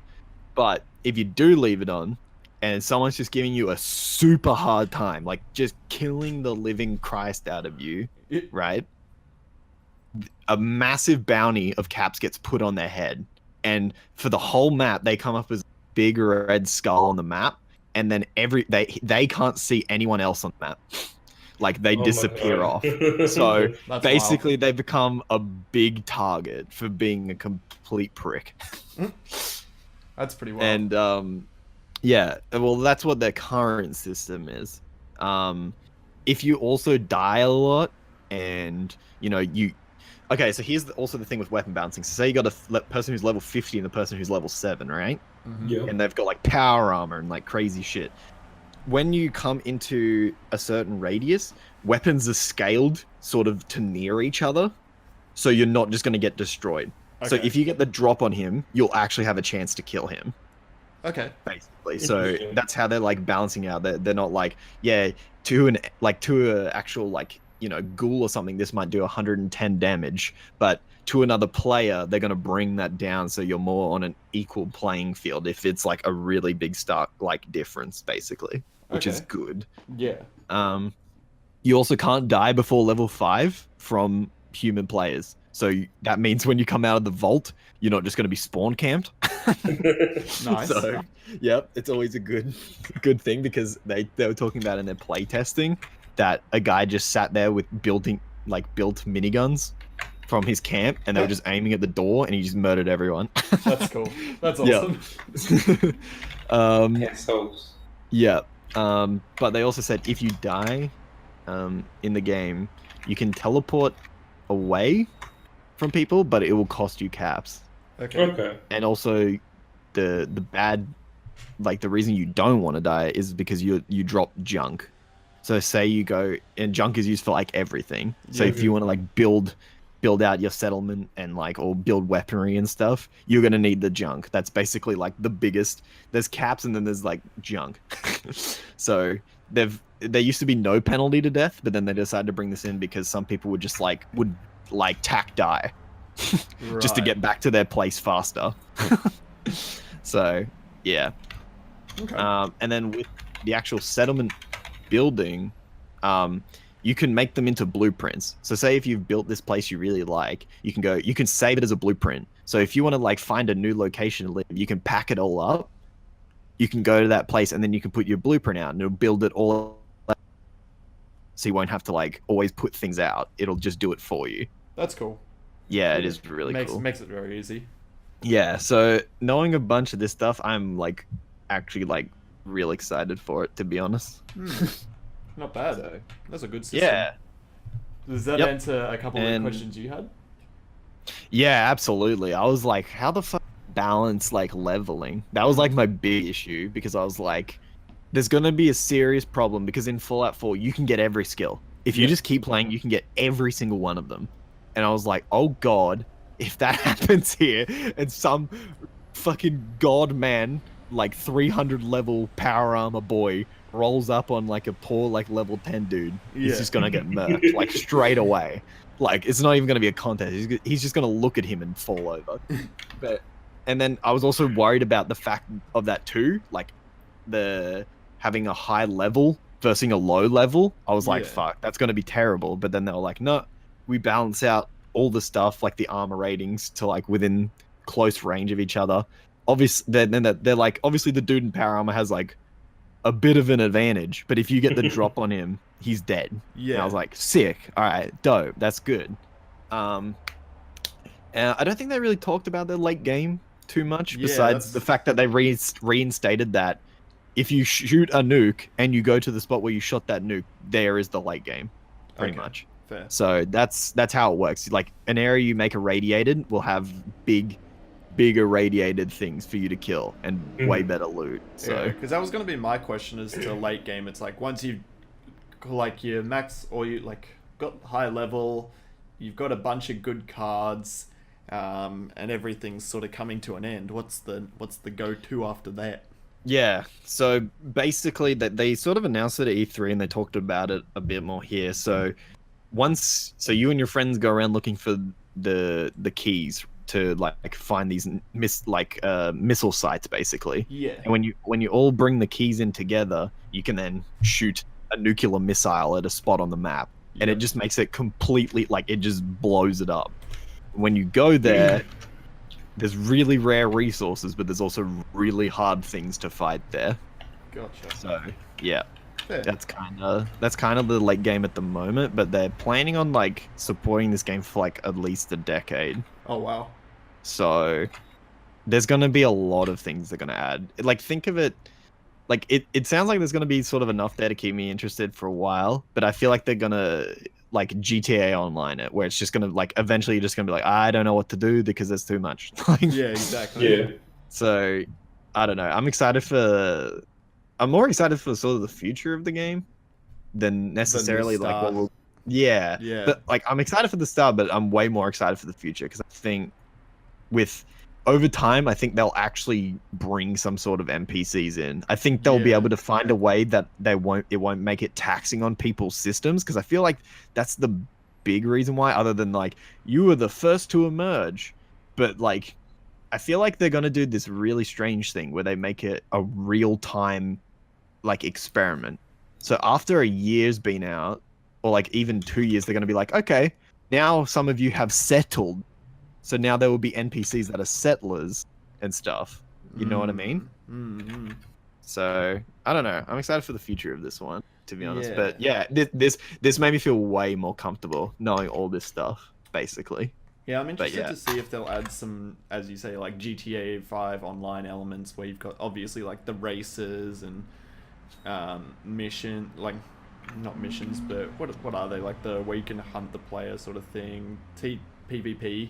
But if you do leave it on, and someone's just giving you a super hard time, like just killing the living Christ out of you, right? A massive bounty of caps gets put on their head. And for the whole map, they come up as a big red skull on the map. And then they can't see anyone else on the map. Like, they disappear off. So That's basically, wild. they become a big target for being a complete prick. That's pretty wild. And yeah, well, that's what their current system is. If you also die a lot, and you okay, so here's also the thing with weapon balancing. So say you got a person who's level 50 and the person who's level 7, right? Yeah. And they've got like power armor and like crazy shit. When you come into a certain radius, weapons are scaled sort of to near each other, so you're not just going to get destroyed. So Okay. if you get the drop on him, you'll actually have a chance to kill him. Okay. Basically, so Interesting. that's how they're like balancing out. They're not like, yeah, to a actual like, you know, ghoul or something, this might do 110 damage, but to another player, they're gonna bring that down so you're more on an equal playing field. If it's like a really big stark like difference, basically, which is Okay. good. Yeah. You also can't die before level 5 from human players. So that means when you come out of the vault, you're not just going to be spawn camped. Nice. So, yep, it's always a good thing because they were talking about in their play testing that a guy just sat there with built miniguns from his camp and they were just aiming at the door and he just murdered everyone. That's cool. That's Yeah. awesome. Assholes. Yeah. But they also said if you die in the game, you can teleport away from people, but it will cost you caps. Okay. Okay. And also the bad, like the reason you don't want to die is because you drop junk. So say you go, and junk is used for like everything. So Yeah. if you want to like build out your settlement and like or build weaponry and stuff, you're gonna need the junk. That's basically like the biggest. There's caps and then there's like junk. So there used to be no penalty to death, but then they decided to bring this in because some people would just would tack die just to Right. get back to their place faster. So yeah. Okay. And then with the actual settlement building, you can make them into blueprints. So say if you've built this place you really like, you can save it as a blueprint. So if you want to like find a new location to live, you can pack it all up. You can go to that place and then you can put your blueprint out and it'll build it all. So you won't have to like always put things out. It'll just do it for you. That's cool. Yeah, it is really cool. Makes it very easy. Yeah, so knowing a bunch of this stuff, I'm like actually like real excited for it, to be honest. Not bad. So, That's a good system. yeah. Does that Yep. answer a couple of the And- questions you had? Yeah, absolutely. I was like, how the fuck balance like leveling? That was like my big issue because I was like, there's gonna be a serious problem because in Fallout 4 you can get every skill. If you Yeah. just keep playing, you can get every single one of them. And I was like, oh god, if that happens here and some fucking god man, like 300 level power armor boy rolls up on like a poor like level 10 dude, Yeah. he's just gonna get murked like straight away. Like it's not even gonna be a contest. He's just gonna look at him and fall over. And then I was also worried about the fact of that too, like the having a high level versus a low level. I was like, Yeah. fuck, that's gonna be terrible. But then they were like, no, we balance out all the stuff like the armor ratings to like within close range of each other. Obviously, they're like, obviously the dude in power armor has like a bit of an advantage, but if you get the drop on him, he's dead. Yeah. And I was like, sick. All right, dope. That's good. And I don't think they really talked about their late game too much, Yeah, besides that's- the fact that they reinstated that if you shoot a nuke and you go to the spot where you shot that nuke, there is the late game, pretty Okay. much. Fair. So that's how it works. Like an area you make irradiated will have big irradiated things for you to kill and way better loot. So because that was going to be my question as to late game. It's like once you've like your max or you like got high level, you've got a bunch of good cards, and everything's sort of coming to an end. What's the go-to after that? yeah. So basically, that they sort of announced it at E3 and they talked about it a bit more here. So so you and your friends go around looking for the keys to like find these missile sites basically. Yeah. And when you all bring the keys in together, you can then shoot a nuclear missile at a spot on the map, and it just makes it completely like it just blows it up. When you go there, there's really rare resources, but there's also really hard things to fight there. Gotcha. So yeah, Fair. that's kind of the late game at the moment. But they're planning on like supporting this game for like at least a decade. Oh wow. So there's going to be a lot of things they're going to add. Like think of it, like it sounds like there's going to be sort of enough there to keep me interested for a while, but I feel like they're going to like GTA Online it, where it's just gonna like eventually you're just gonna be like, I don't know what to do because there's too much. Like, Yeah, exactly. Yeah. so I don't know. I'm more excited for sort of the future of the game than necessarily like what start. we'll. Yeah, Yeah. but like I'm excited for the start, but I'm way more excited for the future because I think with over time, I think they'll actually bring some sort of NPCs in. I think they'll be Yeah. able to find a way that it won't make it taxing on people's systems because I feel like that's the big reason why, other than like you were the first to emerge, but like I feel like they're gonna do this really strange thing where they make it a real time like experiment. So after a year's been out, or like even 2 years, they're gonna be like, okay, now some of you have settled. So now there will be NPCs that are settlers and stuff. You know what I mean? Mm-hmm. So I don't know. I'm excited for the future of this one, to be honest. Yeah. But yeah, this made me feel way more comfortable knowing all this stuff, basically. Yeah, I'm interested yeah. to see if they'll add some, as you say, like GTA 5 online elements where you've got obviously like the races and mission, like not missions, but what are they, like the where you can hunt the player sort of thing, PvP,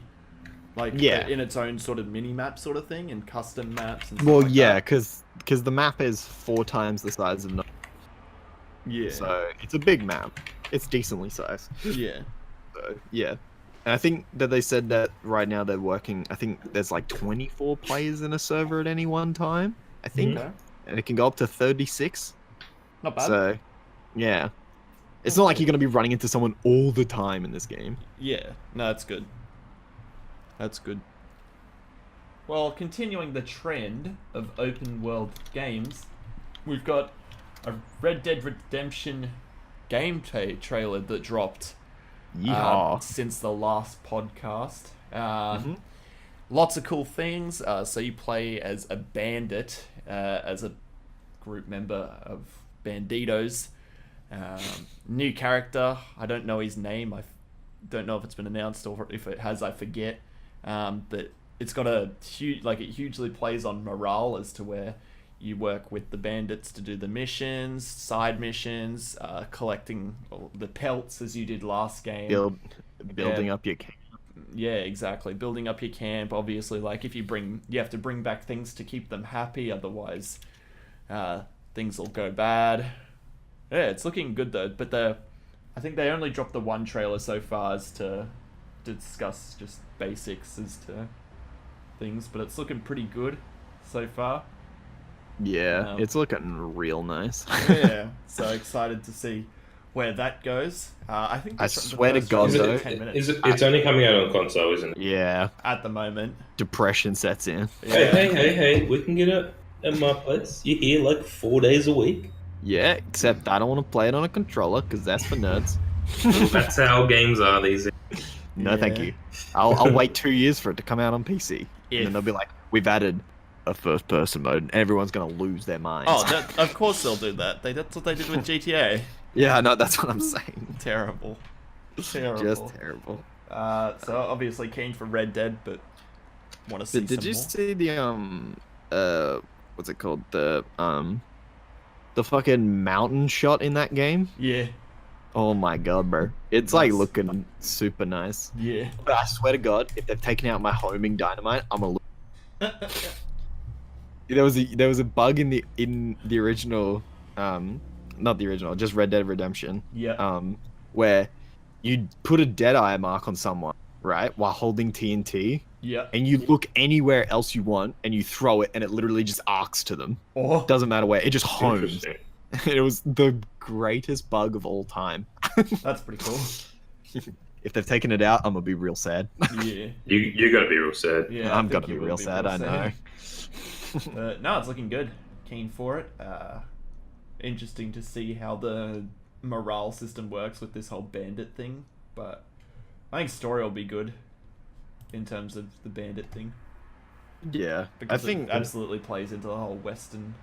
like Yeah. in its own sort of mini map sort of thing and custom maps and stuff Well, like yeah, that. because the map is 4 times the size of Yeah. so it's a big map. It's decently sized. Yeah. So yeah. And I think that they said that right now they're working. I think there's like 24 players in a server at any one time. I think, Okay. and it can go up to 36. Not bad. So, yeah, it's not like you're gonna be running into someone all the time in this game. Yeah, no, that's good. That's good. Well, continuing the trend of open world games, we've got a Red Dead Redemption gameplay trailer that dropped Yeehaw! since the last podcast. Lots of cool things. So you play as a bandit, as a group member of banditos. New character. I don't know his name. I don't know if it's been announced or if it has. I forget. But it's got a huge, like it hugely plays on morale as to where you work with the bandits to do the missions, side missions, collecting the pelts as you did last game. Building up your camp. Yeah, exactly. Building up your camp. Obviously, like if you have to bring back things to keep them happy. Otherwise, things will go bad. Yeah, it's looking good though. But I think they only dropped the one trailer so far as to discuss just basics as to things. But it's looking pretty good so far. Yeah, it's looking real nice. Yeah, so excited to see where that goes. I think I swear to first God, trailer though, is 10 minutes It's only coming out on console, isn't it? Yeah, at the moment. depression sets in. Yeah. Hey, we can get it at my place. You're here like 4 days a week. Yeah, except I don't want to play it on a controller because that's for nerds. That's how games are these days. No, thank Yeah. you. I'll wait 2 years for it to come out on PC. If- And then they'll be like, we've added a first-person mode, and everyone's going to lose their minds. Oh, of course they'll do that. That's what they did with GTA. Yeah, no, that's what I'm saying. Terrible. Terrible. Just terrible. So obviously keen for Red Dead, but want to see Did some you more. see the, what's it called? The fucking mountain shot in that game? Yeah. Oh my god, bro. It's like looking super nice. Yeah. But I swear to God, if they've taken out my homing dynamite, I'm a There was a bug in the original, not the original, just Red Dead Redemption. Yeah. Where you put a Deadeye mark on someone, right, while holding TNT, Yeah. and you look anywhere else you want, and you throw it, and it literally just arcs to them. Oh. Doesn't matter where, it just homes. Interesting. It was the greatest bug of all time. That's pretty cool. If they've taken it out, I'm gonna be real sad. Yeah. You gotta be real sad. Yeah. I I'm think gonna you be will real sad. I know. No, it's looking good. Keen for it. Interesting to see how the morale system works with this whole bandit thing, but I think story will be good in terms of the bandit thing Yeah, because I think it absolutely plays into the whole Western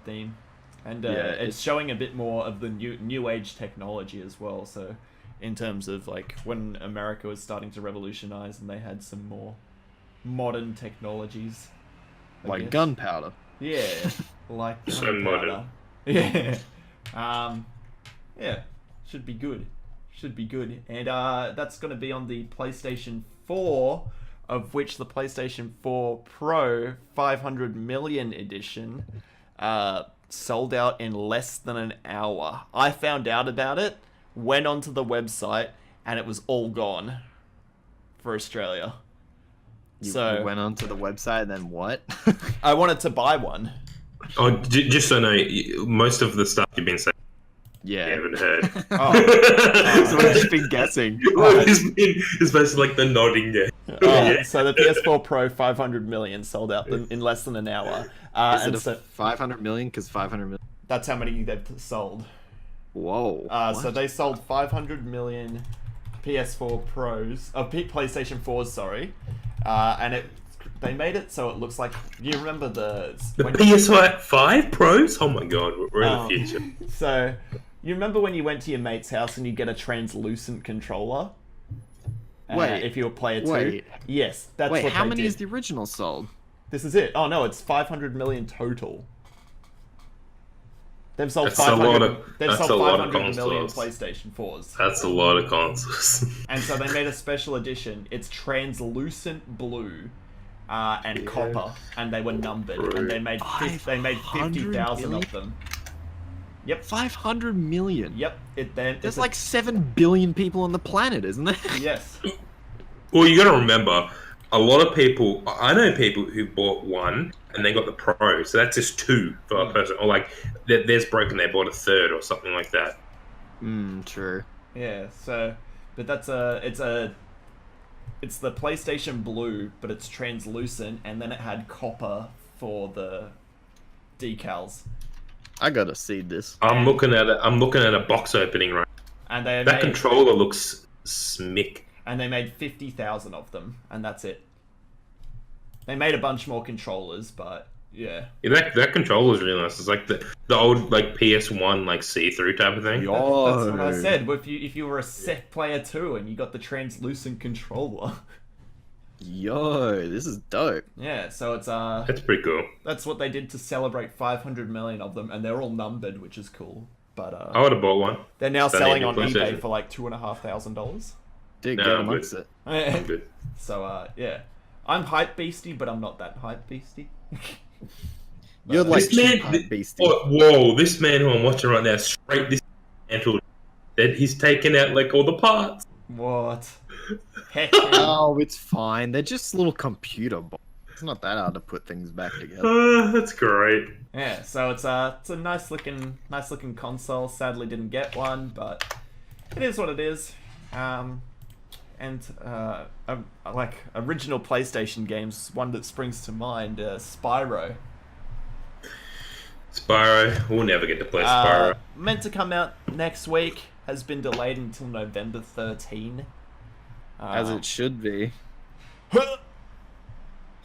theme, and Yeah, it's showing a bit more of the new age technology as well. So, in terms of like when America was starting to revolutionize and they had some more modern technologies. I like guess. gunpowder. Yeah, like So modern. Yeah. Yeah, should be good. Should be good. And that's going to be on the PlayStation 4, of which the PlayStation 4 Pro 500 million edition sold out in less than an hour. I found out about it, went onto the website, and it was all gone for Australia. You So went onto the website and then what? I wanted to buy one. Oh, just so I know, most of the stuff you've been saying, Yeah. you haven't heard. So I've just been guessing. It's basically like the nodding game. So the PS4 Pro 500 million sold out in less than an hour. Is And it so 500 million? Because 500 million. that's how many they've sold. Whoa. So what? they sold 500 million PS4 Pros, PlayStation 4s, sorry, and they made it so it looks like, you remember The PS5 Pros? Oh my god, we're in the future. So you remember when you went to your mate's house and you get a translucent controller? Wait, if you're a player 2? wait. Yes, that's Wait, what how they many did. is the original sold? This is it. Oh no, it's 500 million total. They've sold That's a 500. lot of- They've that's sold a lot of 500 million consoles. PlayStation 4s. That's a lot of consoles. And so they made a special edition. It's translucent blue and copper, and they were numbered, and they made 50,000 of them. Yep. 500 million. Yep. There's like 7 billion people on the planet, isn't there? Yes. Well, you gotta remember, a lot of people, I know people who bought one and they got the Pro, so that's just 2 for a person. Or like, theirs broken, they bought a third or something like that. True. Yeah. So, but it's the PlayStation Blue, but it's translucent, and then it had copper for the decals. I gotta see this. I'm looking at a box opening right. And they That made, controller looks smick. and they made 50,000 of them, and that's it. They made a bunch more controllers, but yeah. Yeah, that controller is really nice. It's like the old like PS1 like see-through type of thing. That's what I said. If you were a set player 2 and you got the translucent controller. Yo, this is dope. Yeah, so it's That's pretty cool. that's what they did to celebrate 500 million of them, and they're all numbered, which is cool. But I would have bought one. they're now Don't selling need on a PlayStation. eBay for like $2,500. Dude, No, get I'm amongst it. I'm good. So yeah, I'm hype beastie, but I'm not that hype beastie. You're like This man- cheap hype beastie. Oh, whoa, this man who I'm watching right now, straight this mantle, that he's taken out like all the parts. What? Heck yeah. Oh, it's fine. They're just little computer bots. It's not that hard to put things back together. That's great. Yeah, so it's a nice looking console. Sadly, didn't get one, but it is what it is. Like original PlayStation games, one that springs to mind, Spyro. Spyro, we'll never get to play Spyro. Meant to come out next week, has been delayed until November 13. As it should be. I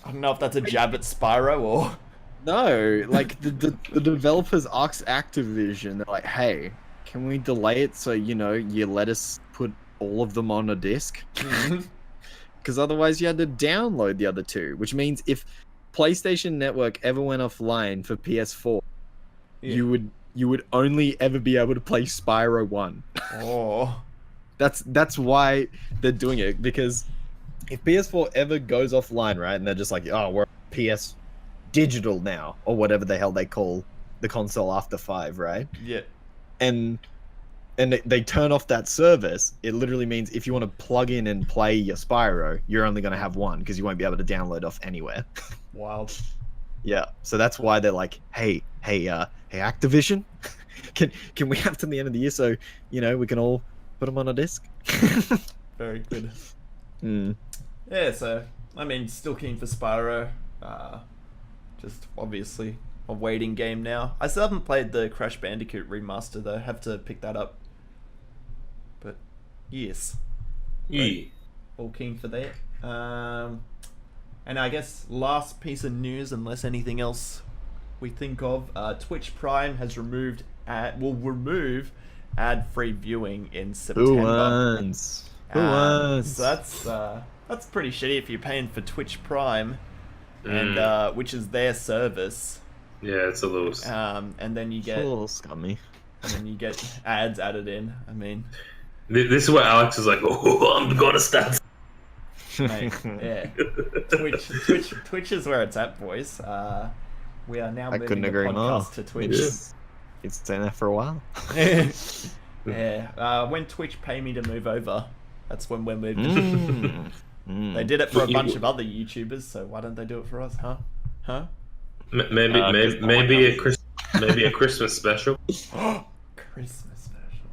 don't know if that's a jab at Spyro or... No, like the developers asked Activision, they're like, hey, can we delay it so, you let us put all of them on a disc? Because otherwise you had to download the other 2, which means if PlayStation Network ever went offline for PS4, Yeah. you would only ever be able to play Spyro 1. Oh. That's why they're doing it, because if PS4 ever goes offline, right, and they're just like, oh, we're PS digital now, or whatever the hell they call the console after 5, right? Yeah. And they turn off that service, it literally means if you want to plug in and play your Spyro, you're only going to have one, because you won't be able to download off anywhere. Wild. Yeah, so that's why they're like, hey, Activision, can we have to the end of the year so, we can all put them on a disc? Very good. Mm. Yeah, so, I mean, still keen for Spyro. Just obviously a waiting game now. I still haven't played the Crash Bandicoot remaster though. Have to pick that up. But yes, Yeah. all keen for that. And I guess last piece of news, unless anything else we think of, Twitch Prime has will remove ad-free viewing in September. Who wants? So that's pretty shitty if you're paying for Twitch Prime, and which is their service. Yeah, it's a little. And then you It's get a little scummy. ads added in. I mean, This is where Alex is like, oh, I'm gonna start. Mate, yeah. Twitch is where it's at, boys. We are now I moving couldn't the agree more. podcast to Twitch. It's been there for a while. Yeah. When Twitch pay me to move over, that's when we're moving. They did it for a bunch of other YouTubers, so why don't they do it for us, huh? Huh? Maybe a Christmas special. Christmas special.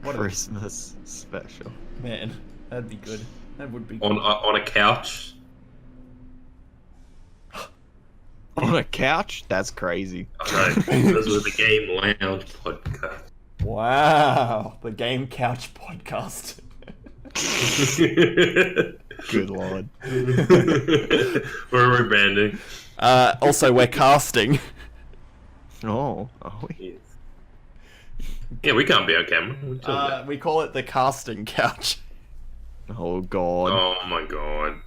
What Christmas special. Man, that'd be good. That would be good. On a couch. On a couch? That's crazy. I know. This was the Game Lounge podcast. Wow, the Game Couch podcast. Good lord. We're rebranding. Also, we're casting. Oh, are we? Yeah, we can't be on camera. We call it the casting couch. Oh god. Oh my god.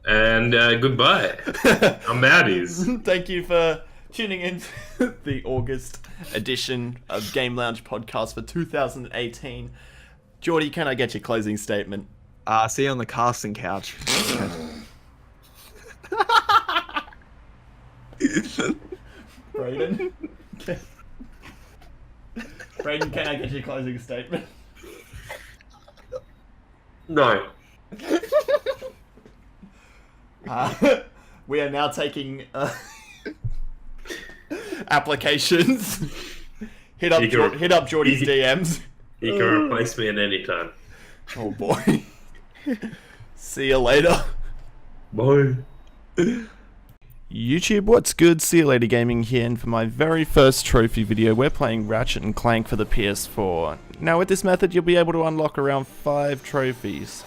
And goodbye. I'm Maddies. Thank you for tuning in to the August edition of Game Lounge podcast for 2018. Geordie, can I get your closing statement? See you on the casting couch. Brayden? Brayden, can I get your closing statement? No. We are now taking applications. Hit up Geordie's DMs. You can replace me at any time. Oh boy. See you later. Bye. YouTube, what's good? See you later gaming here, and for my very first trophy video, we're playing Ratchet and Clank for the PS4. Now with this method, you'll be able to unlock around 5 trophies.